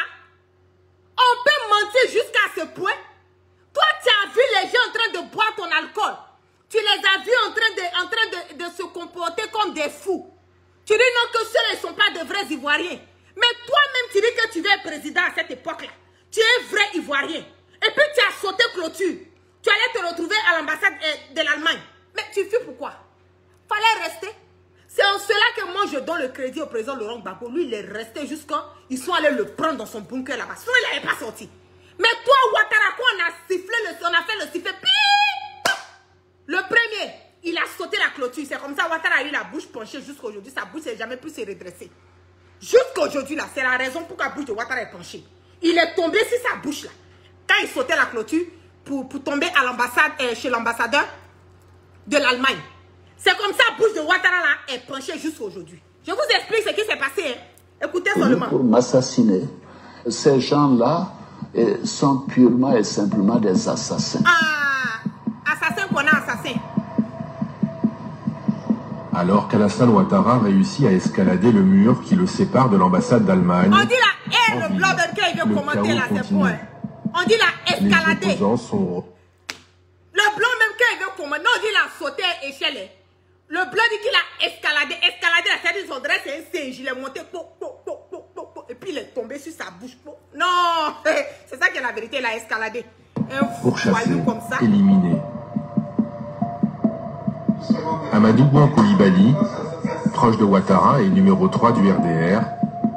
[SPEAKER 1] On peut mentir jusqu'à ce point. Toi, tu as vu les gens en train de boire ton alcool. Tu les as vus en train de se comporter comme des fous. Tu dis non que ceux-là ne sont pas de vrais Ivoiriens. Mais toi-même, tu dis que tu es président à cette époque-là. Tu es vrai Ivoirien. Et puis tu as sauté clôture. Tu allais te retrouver à l'ambassade de l'Allemagne. Mais tu fais pourquoi? Fallait rester. C'est en cela que moi je donne le crédit au président Laurent Gbagbo. Lui, il est resté jusqu'à ils sont allés le prendre dans son bunker là-bas. Sinon, il n'avait pas sorti. Mais toi, Ouattara, quand on a sifflé, on a fait le sifflet. Le premier, il a sauté la clôture. C'est comme ça, Ouattara a eu la bouche penchée jusqu'à aujourd'hui. Sa bouche n'a jamais pu se redresser. Jusqu'à aujourd'hui, là, c'est la raison pour que la bouche de Ouattara est penchée. Il est tombé sur sa bouche là. Quand il sautait la clôture pour tomber à l'ambassade, chez l'ambassadeur de l'Allemagne. C'est comme ça, la bouche de Ouattara là est penchée jusqu'à aujourd'hui. Je vous explique ce qui s'est passé. Hein. Écoutez seulement.
[SPEAKER 3] Pour m'assassiner. Ces gens-là sont purement et simplement des assassins.
[SPEAKER 1] Ah, assassin qu'on a assassin.
[SPEAKER 9] Alors qu'Alassane Ouattara réussit à escalader le mur qui le sépare de l'ambassade d'Allemagne.
[SPEAKER 1] On dit là, le blanc de cœur, il veut commenter là, c'est point. On dit là, escalader.
[SPEAKER 9] Les opposants sont...
[SPEAKER 1] Le blanc même quand il veut commenter, non, on dit là, sauter échelle. Le blanc dit qu'il a escaladé. Escalader, c'est-à-dire son dresse, c'est un singe. Il est monté, et puis il est tombé sur sa bouche. Non, c'est ça qui est la vérité, il a escaladé.
[SPEAKER 9] Pour chasser, éliminer. Amadou Bouan Coulibaly, proche de Ouattara et numéro 3 du RDR,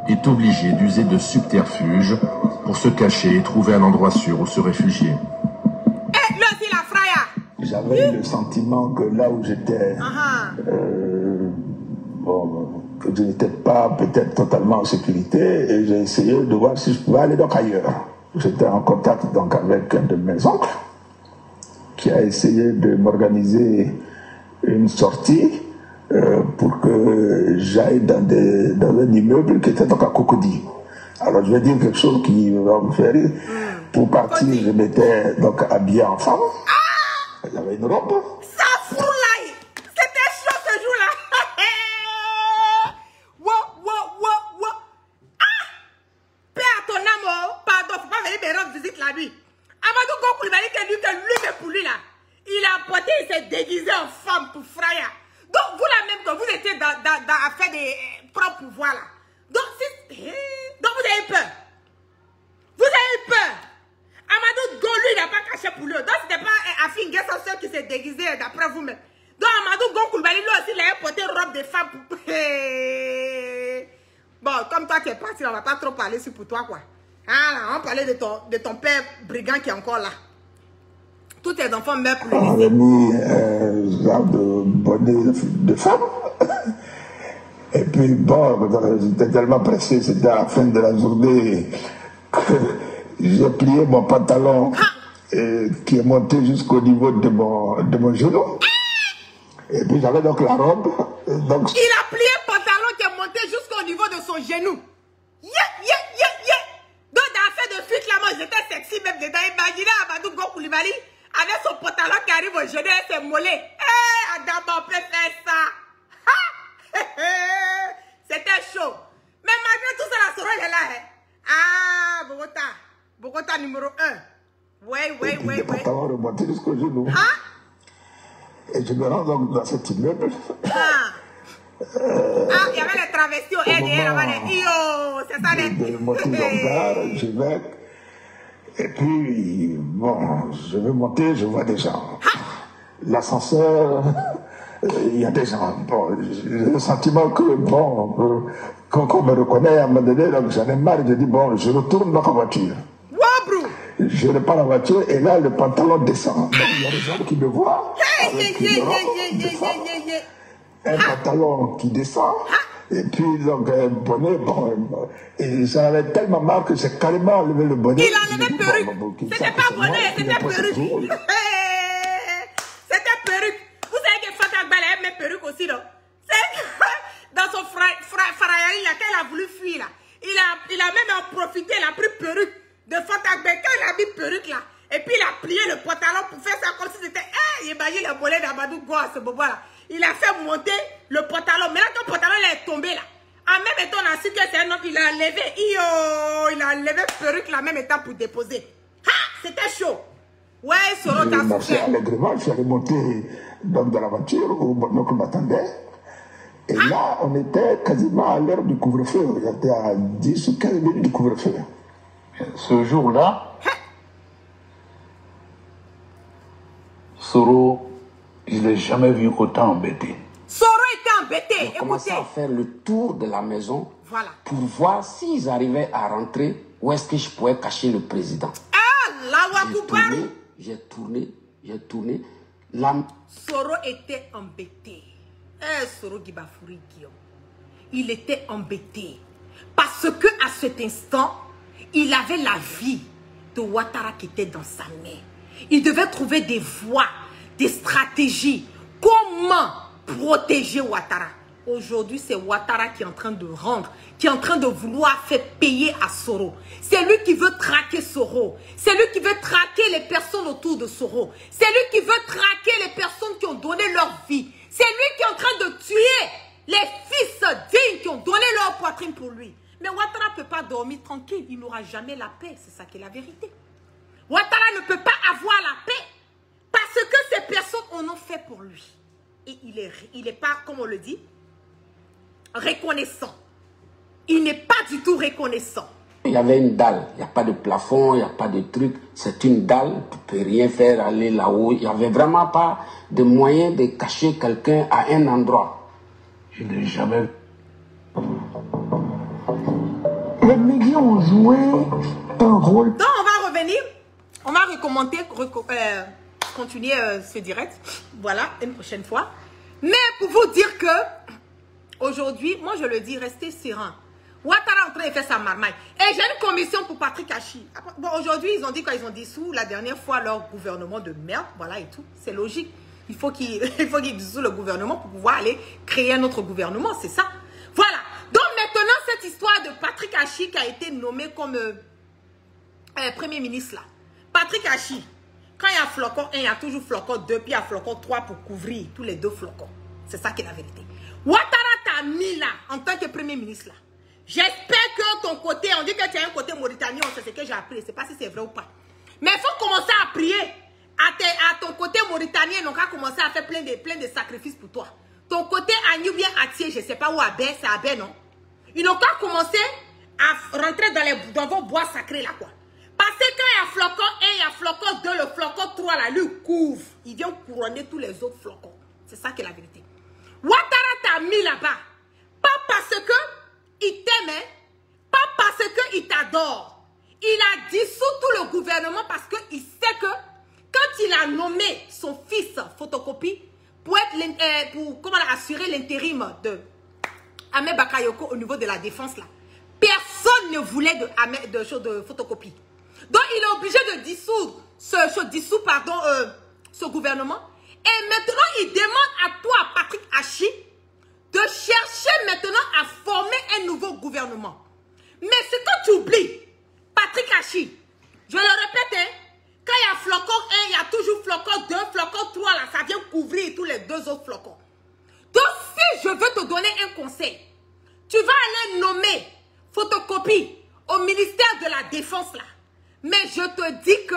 [SPEAKER 9] est obligé d'user de subterfuges pour se cacher et trouver un endroit sûr où se réfugier.
[SPEAKER 6] J'avais le sentiment que là où j'étais, que je n'étais pas peut-être totalement en sécurité, et j'ai essayé de voir si je pouvais aller donc ailleurs. J'étais en contact donc avec un de mes oncles qui a essayé de m'organiser une sortie pour que j'aille dans un immeuble qui était donc à Cocody. Alors je vais dire quelque chose qui va me faire rire. Pour partir, je m'étais donc habillé en femme. J'avais une robe.
[SPEAKER 1] Ça fout là. C'était chaud ce jour-là. Wow. Ah! Paix à ton âme. Pardon, faut pas venir me rendre visite la nuit. Amadou Bouan Coulibaly qui dit que lui, mais pour lui là, il a porté, il s'est déguisé en femme pour Fraya. Donc vous là même, quand vous étiez dans affaire des propres pouvoirs là. Donc vous avez peur. Vous avez peur. Amadou Bouan, lui, il n'a pas caché pour lui. Donc, ce n'était pas Afin Guesson seul qui s'est déguisé d'après vous-même. Donc, Amadou Bouan Coulibaly, lui aussi, il a porté une robe de femme pour... Bon, comme toi, tu es parti, on ne va pas trop parler sur pour toi, quoi. Ah, là, on va parler de ton père brigand qui est encore là. Tous tes enfants meurent pour lui.
[SPEAKER 6] On avait mis un genre de bonnet de femme. Et puis, bon, j'étais tellement pressé, c'était à la fin de la journée que... J'ai plié mon pantalon qui est monté jusqu'au niveau de mon genou. Et puis j'avais donc la robe. Donc...
[SPEAKER 1] Il a plié le pantalon qui est monté jusqu'au niveau de son genou. Donc dans l'affaire de fuite là, moi j'étais sexy même dedans. Imaginez Amadou Bouan Coulibaly avec son pantalon qui arrive au genou et ses mollets. Adam, on peut faire ça. C'était chaud. Mais malgré tout ça, la Sora est là. Ah, Bogota numéro 1. Ouais.
[SPEAKER 6] Le pantalon remonté jusqu'au genou. Et je me rends donc dans cet immeuble.
[SPEAKER 1] Il y avait les travestis au RDR, c'est ça les...
[SPEAKER 6] De monter dans le gare, je vais... Et puis, bon, je vais monter, je vois des gens. L'ascenseur, il y a des gens. Bon, j'ai le sentiment que, bon, qu'on me reconnaît à un moment donné, donc j'en ai marre, je dis, bon, je retourne dans la voiture. je repars la voiture et là, le pantalon descend. Donc, il y a des gens qui me voient. Un pantalon qui descend. Et puis, donc, un bonnet, bon, et j'en avais tellement marre que j'ai carrément enlevé le bonnet.
[SPEAKER 1] Il a enlevé perruque. C'était pas bonnet, c'était perruque. C'était perruque. Vous savez que Fatou Agba a mis perruque aussi, non? Dans son farayari, quand il a voulu fuir, là, il a même en profité, il a pris perruque de Fatou Agba. Quand il a mis perruque, là, et puis il a plié le pantalon pour faire ça comme si c'était, imagine le bonnet d'Amadou Goa, ce bobo-là. Il a fait monter le pantalon. Mais là, ton pantalon il est tombé là. En même temps, on a su que c'est un homme, il a levé. Il a levé perruque là, même étant pour déposer. Ha! C'était chaud. Ouais, Soro, t'as souffert.
[SPEAKER 6] Allègrement, je suis allé monter dans la voiture où mon oncle m'attendait. Et là, on était quasiment à l'heure du couvre-feu. Il était à 10 ou 15 minutes du couvre-feu.
[SPEAKER 10] Ce jour-là, Soro, je ne l'ai jamais vu autant embêté.
[SPEAKER 1] Soro était embêté.
[SPEAKER 8] Ils commençaient à faire le tour de la maison pour voir s'ils arrivaient à rentrer, où est-ce que je pouvais cacher le président. J'ai tourné.
[SPEAKER 1] Soro était embêté. Soro Gibafouri Guillaume. Il était embêté. Parce que à cet instant, il avait la vie de Ouattara qui était dans sa main. Il devait trouver des voies, des stratégies. Comment protéger Ouattara? Aujourd'hui, c'est Ouattara qui est en train de rendre, qui est en train de vouloir faire payer à Soro. C'est lui qui veut traquer Soro. C'est lui qui veut traquer les personnes autour de Soro. C'est lui qui veut traquer les personnes qui ont donné leur vie. C'est lui qui est en train de tuer les fils dignes qui ont donné leur poitrine pour lui. Mais Ouattara ne peut pas dormir tranquille. Il n'aura jamais la paix. C'est ça qui est la vérité. Ouattara ne peut pas avoir la paix parce que ces personnes en ont fait pour lui. Et il est pas, comme on le dit, reconnaissant. Il n'est pas du tout reconnaissant.
[SPEAKER 8] Il y avait une dalle. Il n'y a pas de plafond, il n'y a pas de truc. C'est une dalle. Tu ne peux rien faire, aller là-haut. Il n'y avait vraiment pas de moyen de cacher quelqu'un à un endroit.
[SPEAKER 10] Je n'ai jamais vu.
[SPEAKER 6] Les médias ont joué un rôle.
[SPEAKER 1] Donc, on va revenir. On va recommander, continuer ce direct. Voilà, une prochaine fois. Mais pour vous dire que, aujourd'hui, moi je le dis, restez serein. Ouattara est en train de faire sa marmaille. Et j'ai une commission pour Patrick Hachi. Bon, aujourd'hui, ils ont dit qu'ils ont dissous la dernière fois leur gouvernement de merde. Voilà et tout. C'est logique. Il faut qu'ils dissous le gouvernement pour pouvoir aller créer un autre gouvernement. C'est ça. Voilà. Donc maintenant, cette histoire de Patrick Hachi qui a été nommé comme Premier ministre là. Patrick Hachi, quand il y a flocon 1, il y a toujours flocon 2, puis il y a flocon 3 pour couvrir tous les deux flocons. C'est ça qui est la vérité. Ouattara t'a mis là, en tant que Premier ministre là. J'espère que ton côté, on dit que tu as un côté mauritanien, c'est ce que j'ai appris, je ne sais pas si c'est vrai ou pas. Mais il faut commencer à prier à ton côté mauritanien, donc à commencer à faire plein de sacrifices pour toi. Ton côté Agnou bien Atié, je ne sais pas où Abé, c'est Abé non. Ils n'ont qu'à commencer à rentrer dans vos bois sacrés là quoi. Parce que quand il y a flocon 1, il y a flocon 2, le flocon 3 là, lui couvre. Il vient couronner tous les autres flocons. C'est ça qui est la vérité. Ouattara t'a mis là-bas. Pas parce que il t'aime, pas parce qu'il t'adore. Il a dissous tout le gouvernement parce qu'il sait que quand il a nommé son fils Photocopie pour assurer l'intérim de Ahmed Bakayoko au niveau de la défense là, personne ne voulait de Photocopie. Donc il est obligé de dissoudre ce gouvernement. Et maintenant il demande à toi, Patrick Hachi, de chercher maintenant à former un nouveau gouvernement. Mais ce que tu oublies, Patrick Hachi, je le répète, hein, quand il y a flocon 1, il y a toujours flocon 2, flocon 3, là, ça vient couvrir tous les deux autres flocons. Donc si je veux te donner un conseil, tu vas aller nommer Photocopie au ministère de la Défense, là. Mais je te dis que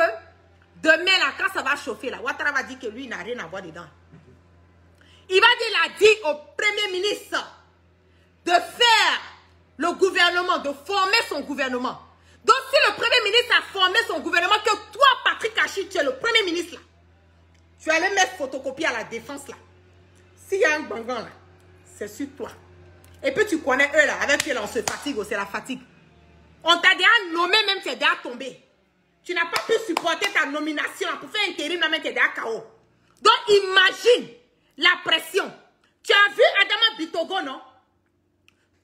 [SPEAKER 1] demain, là, quand ça va chauffer, là, Ouattara va dire que lui, il n'a rien à voir dedans. Il a dit au Premier ministre de faire le gouvernement, de former son gouvernement. Donc, si le Premier ministre a formé son gouvernement, que toi, Patrick Hachi, tu es le Premier ministre, là, tu vas aller mettre Photocopie à la Défense, là. S'il y a un bangan, là, c'est sur toi. Et puis, tu connais eux, là, avec qui, là, on se fatigue, c'est la fatigue. On t'a déjà nommé, même tu es déjà tombé. Tu n'as pas pu supporter ta nomination pour faire intérim, là, mais tu es à KO. Donc, imagine la pression. Tu as vu Adama Bitogo, non?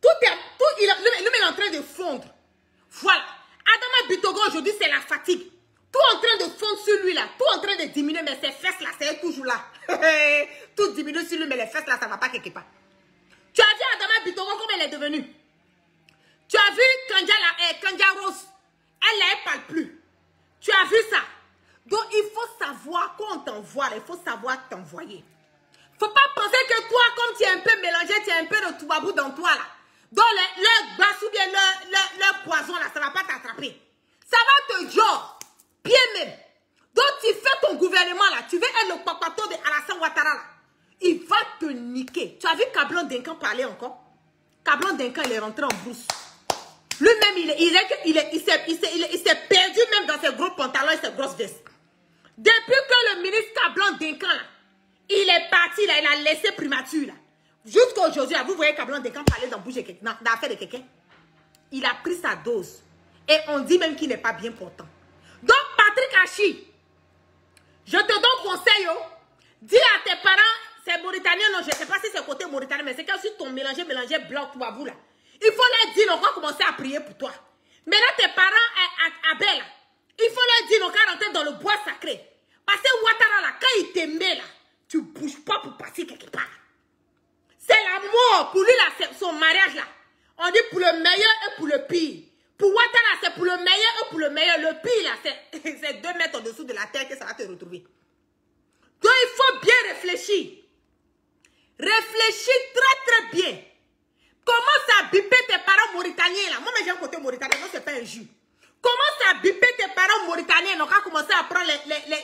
[SPEAKER 1] Il est en train de fondre. Voilà. Adama Bitogo, aujourd'hui, c'est la fatigue. Tout en train de fondre sur lui, là. Tout en train de diminuer, mais ses fesses, là, c'est toujours là. Tout diminue sur lui, mais les fesses, là, ça ne va pas quelque part. Tu as vu Adama Bitogo, comme elle est devenue? Tu as vu Kandja Rose? Elle, là, elle ne parle plus. Tu as vu ça? Donc, il faut savoir, quand on t'envoie, il faut savoir t'envoyer. Il ne faut pas penser que toi, comme tu es un peu mélangé, tu as un peu de toubabou dans toi, là. Donc, leur glace ou bien leur poison, là, ça ne va pas t'attraper. Ça va te genre, bien même. Donc, tu fais ton gouvernement, là. Tu veux être le papato de Alassane Ouattara, là. Il va te niquer. Tu as vu Kablan Denkan parler encore? Kablan Denkan, il est rentré en brousse. Lui-même, il s'est perdu même dans ses gros pantalons et ses grosses vestes. Depuis que le ministre Kablan Denkan, là, il est parti, là, il a laissé primature, là. Jusqu'à aujourd'hui, vous voyez Kablan Denkan parler dans l'affaire de quelqu'un. Il a pris sa dose. Et on dit même qu'il n'est pas bien portant. Donc, Patrick Hachi, je te donne conseil, oh, dis à tes parents, c'est mauritanien, non, je ne sais pas si c'est côté mauritanien, mais c'est quand si ton mélanger blanc, tout à vous, là. Il faut leur dire, on va commencer à prier pour toi. Maintenant, tes parents, Abel, il faut leur dire, on va rentrer dans le bois sacré. Parce que Ouattara, là, quand il te met, là, tu ne bouges pas pour passer quelque part. C'est la mort. Pour lui, là, son mariage, là. On dit pour le meilleur et pour le pire. Pour Ouattara, c'est pour le meilleur et pour le meilleur. Le pire, là, c'est 2 mètres en dessous de la terre que ça va te retrouver. Donc, il faut bien réfléchir. Réfléchis très, très bien. Commence à biper tes parents mauritaniens, là. Moi, j'ai un côté mauritanien, non, c'est pas un jus. Commence à biper tes parents mauritaniens. Donc, à commencer à prendre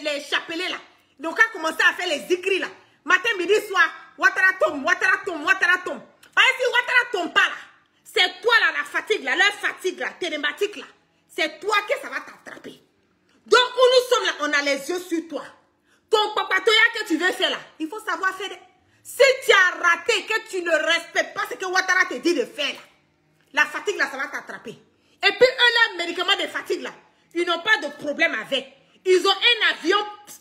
[SPEAKER 1] les chapelets, là. Donc, à commencer à faire les écrits, là. Matin, midi, soir. Ouattara tombe, Ouattara tombe, Ouattara tombe. Parce que si Ouattara tombe pas, là, c'est toi, là, la fatigue, là, leur fatigue, là, télématique, là. C'est toi que ça va t'attraper. Donc, où nous sommes, là, on a les yeux sur toi. Ton papatoya que tu veux faire, là, il faut savoir faire. Si tu as raté, que tu ne respectes pas ce que Ouattara te dit de faire, là, la fatigue, là, ça va t'attraper. Et puis, eux, leurs médicaments de fatigue, là, ils n'ont pas de problème avec. Ils ont un avion,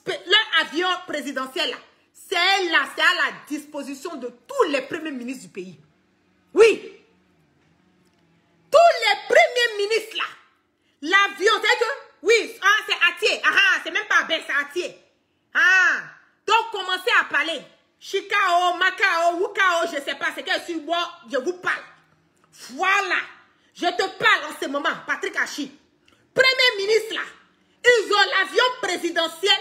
[SPEAKER 1] leur avion présidentiel, là. C'est là, c'est à la disposition de tous les premiers ministres du pays. Oui. Tous les premiers ministres, là. L'avion, c'est que, oui, ah, c'est Atié. Ah, c'est même pas Abel, c'est Atié. Ah, donc commencez à parler. Chikao, Macao, Wukao, je ne sais pas, c'est que sur moi, je vous parle. Voilà. Je te parle en ce moment, Patrick Hachi. Premier ministre, là, ils ont l'avion présidentiel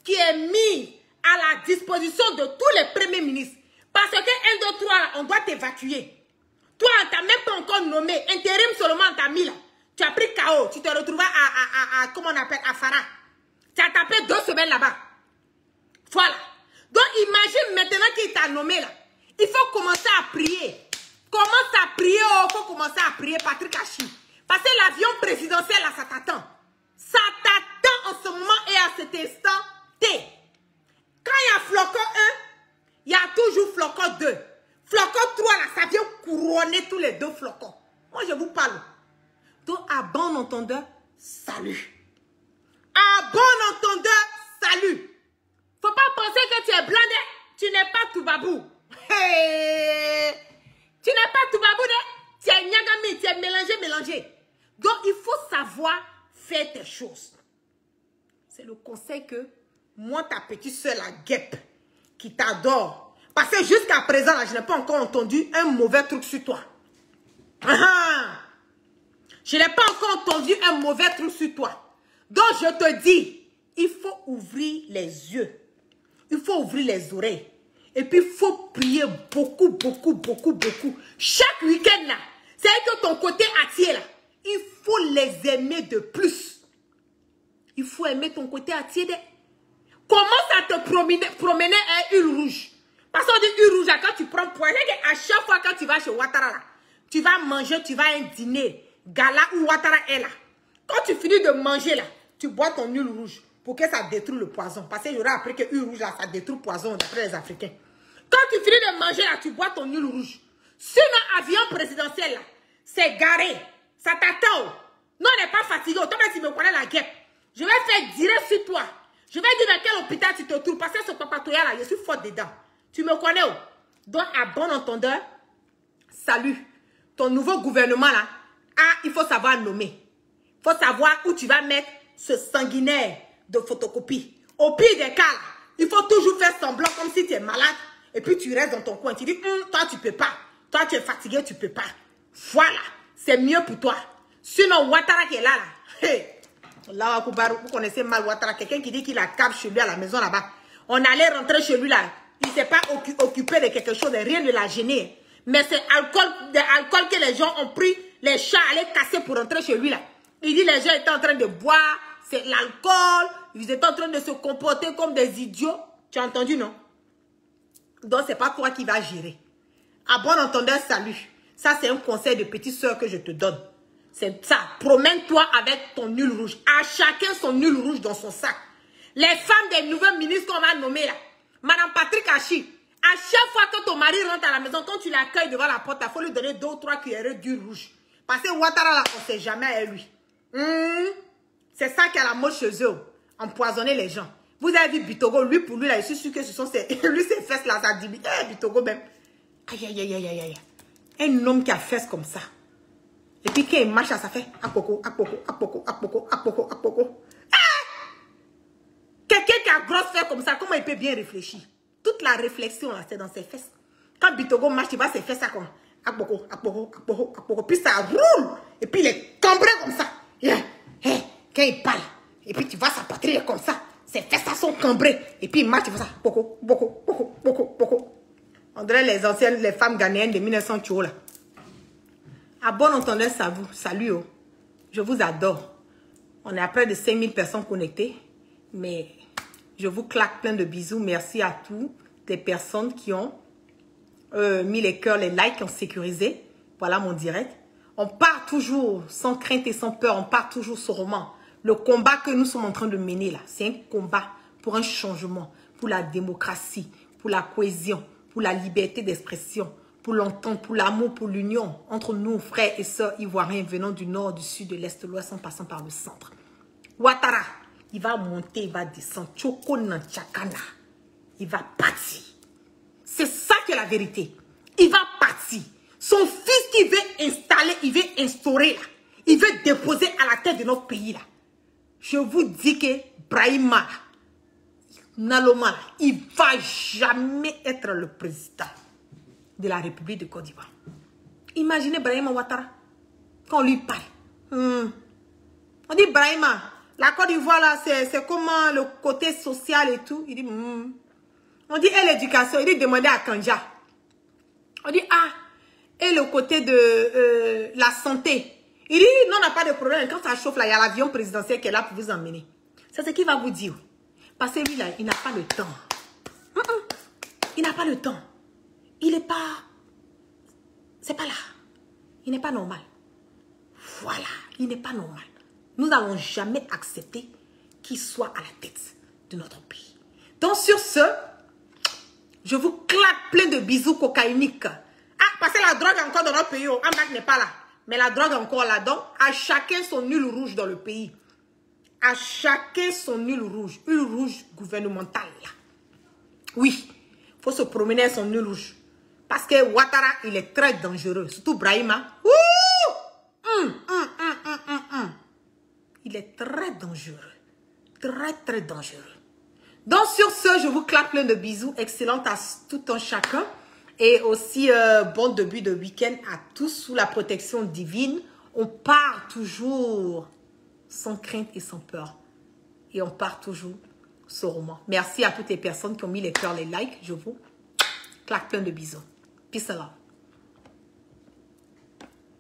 [SPEAKER 1] qui est mis à la disposition de tous les premiers ministres. Parce que 1, 2, 3, on doit t'évacuer. Toi, on t'a même pas encore nommé. Intérim seulement, on t'a mis là. Tu as pris KO. Tu te retrouves à comment on appelle, à Farah. Tu as tapé 2 semaines là-bas. Voilà. Donc, imagine maintenant qu'il t'a nommé là. Il faut commencer à prier. Commence à prier, il faut commencer à prier, Patrick Hachi. Parce que l'avion présidentiel là, ça t'attend. Ça t'attend en ce moment et à cet instant T. Quand il y a flocon 1, il y a toujours flocon 2. Flocon 3, là, ça vient couronner tous les 2 flocons. Moi, je vous parle. Donc, à bon entendeur, salut. À bon entendeur, salut. Faut pas penser que tu es blindé. Tu n'es pas Toubabou. Hey. Tu n'es pas Toubabou, tu es Nyagami, tu es mélangé. Donc, il faut savoir faire tes choses. C'est le conseil que moi, ta petite soeur, la guêpe, qui t'adore. Parce que jusqu'à présent, là, je n'ai pas encore entendu un mauvais truc sur toi. Je n'ai pas encore entendu un mauvais truc sur toi. Donc, je te dis, il faut ouvrir les yeux. Il faut ouvrir les oreilles. Et puis, il faut prier beaucoup, beaucoup, beaucoup, beaucoup. Chaque week-end, là, c'est que ton côté atier, là, il faut les aimer de plus. Il faut aimer ton côté atier. Commence à te promener à huile rouge. Parce qu'on dit huile rouge, quand tu prends poids, à chaque fois quand tu vas chez Ouattara, là, tu vas manger, tu vas à un dîner, gala où Ouattara est là. Quand tu finis de manger, là, tu bois ton huile rouge pour que ça détruise le poison. Parce que j'aurais appris que huile rouge, là, ça détruit le poison d'après les Africains. Quand tu finis de manger, là, tu bois ton huile rouge. Sinon, avion présidentiel, là, c'est garé. Ça t'attend. Non, on n'est pas fatigué. Toi, même si tu me connais la guêpe. Je vais faire direct sur toi. Je vais dire dans quel hôpital tu te trouves. Parce que ce papatoya là, je suis forte dedans. Tu me connais où? Donc, à bon entendeur, salut. Ton nouveau gouvernement là, il faut savoir nommer. Il faut savoir où tu vas mettre ce sanguinaire de photocopie. Au pire des cas, là, il faut toujours faire semblant comme si tu es malade. Et puis tu restes dans ton coin. Tu dis, toi tu peux pas. Toi tu es fatigué, tu peux pas. Voilà, c'est mieux pour toi. Sinon, Ouattara qui est là, hey. Là, vous connaissez mal Ouattara. Quelqu'un qui dit qu'il a câble chez lui à la maison là-bas. On allait rentrer chez lui là. Il ne s'est pas occupé de quelque chose, de rien de la gêner. Mais c'est alcool que les gens ont pris. Les chats allaient casser pour rentrer chez lui là. Il dit les gens étaient en train de boire. C'est l'alcool. Ils étaient en train de se comporter comme des idiots. Tu as entendu, non? Donc, c'est pas toi qui vas gérer. À bon entendeur, salut. Ça, c'est un conseil de petite soeur que je te donne. C'est ça. Promène-toi avec ton nul rouge. À chacun son nul rouge dans son sac. Les femmes des nouveaux ministres qu'on va nommer là. Madame Patrick Hachi. À chaque fois que ton mari rentre à la maison, quand tu l'accueilles devant la porte, il faut lui donner 2 ou 3 cuillerées d'huile rouge. Parce que Ouattara là, on ne sait jamais à lui. C'est ça qui a la mode chez eux. Empoisonner les gens. Vous avez vu Bitogo, lui pour lui là, je suis sûr que ce sont ses, lui ses fesses là, ça dit, Bitogo même. Aïe, aïe, aïe, aïe, aïe. Un homme qui a fesses comme ça. Et puis quand il marche, ça fait apoko, apoko, apoko, apoko, apoko, apoko. Quelqu'un qui a grosse fesses comme ça, comment il peut bien réfléchir? Toute la réflexion là, c'est dans ses fesses. Quand Bitogo marche, il va ses fesses à quoi? Apoko, apoko, apoko, apoko. Puis ça roule. Et puis il est cambré comme ça. Quand il parle, et puis tu vois sa patrie comme ça. Ses fesses sont cambrées. Et puis il marche, il fait ça. Boko, boko, boko, boko, boko. On dirait les anciennes, les femmes ghanéennes de 1900 tchou là. À bon entendeur, salut. Oh. Je vous adore. On est à près de 5000 personnes connectées. Mais je vous claque plein de bisous. Merci à toutes les personnes qui ont mis les cœurs, les likes, qui ont sécurisé. Voilà mon direct. On part toujours sans crainte et sans peur. On part toujours sereinement. Le combat que nous sommes en train de mener là, c'est un combat pour un changement, pour la démocratie, pour la cohésion, pour la liberté d'expression, pour l'entente, pour l'amour, pour l'union entre nous, frères et sœurs ivoiriens venant du nord, du sud, de l'est, de l'ouest, en passant par le centre. Ouattara, il va monter, il va descendre. Tchoko Nanchakana, il va partir. C'est ça que la vérité. Il va partir. Son fils qui veut installer, il veut instaurer là. Il veut déposer à la tête de notre pays là. Je vous dis que Brahima, Naloma, il ne va jamais être le président de la République de Côte d'Ivoire. Imaginez Brahima Ouattara, quand on lui parle. On dit Brahima, la Côte d'Ivoire là, c'est comment le côté social et tout. Il dit, on dit, et l'éducation, il dit, demandez à Kanja. On dit, et le côté de la santé. Il dit, non, on n'a pas de problème. Quand ça chauffe, là, il y a l'avion présidentiel qui est là pour vous emmener. C'est ce qu'il va vous dire. Parce que lui, là, il n'a pas le temps. Il n'a pas le temps. Il n'est pas... C'est pas là. Il n'est pas normal. Voilà. Il n'est pas normal. Nous n'allons jamais accepter qu'il soit à la tête de notre pays. Donc, sur ce, je vous claque plein de bisous cocaïniques. Parce que la drogue est encore dans notre pays. Ambac n'est pas là. Mais la drogue est encore là. Donc, à chacun son nul rouge dans le pays. À chacun son nul rouge. Nul rouge gouvernemental. Là. Oui. Il faut se promener avec son nul rouge. Parce que Ouattara, il est très dangereux. Surtout Brahima. Il est très dangereux. Très, très dangereux. Donc, sur ce, je vous claque plein de bisous. Excellent à tout un chacun. Et aussi, bon début de week-end à tous sous la protection divine. On part toujours sans crainte et sans peur. Et on part toujours sereinement. Merci à toutes les personnes qui ont mis les cœurs, les likes. Je vous claque plein de bisous. Peace and love.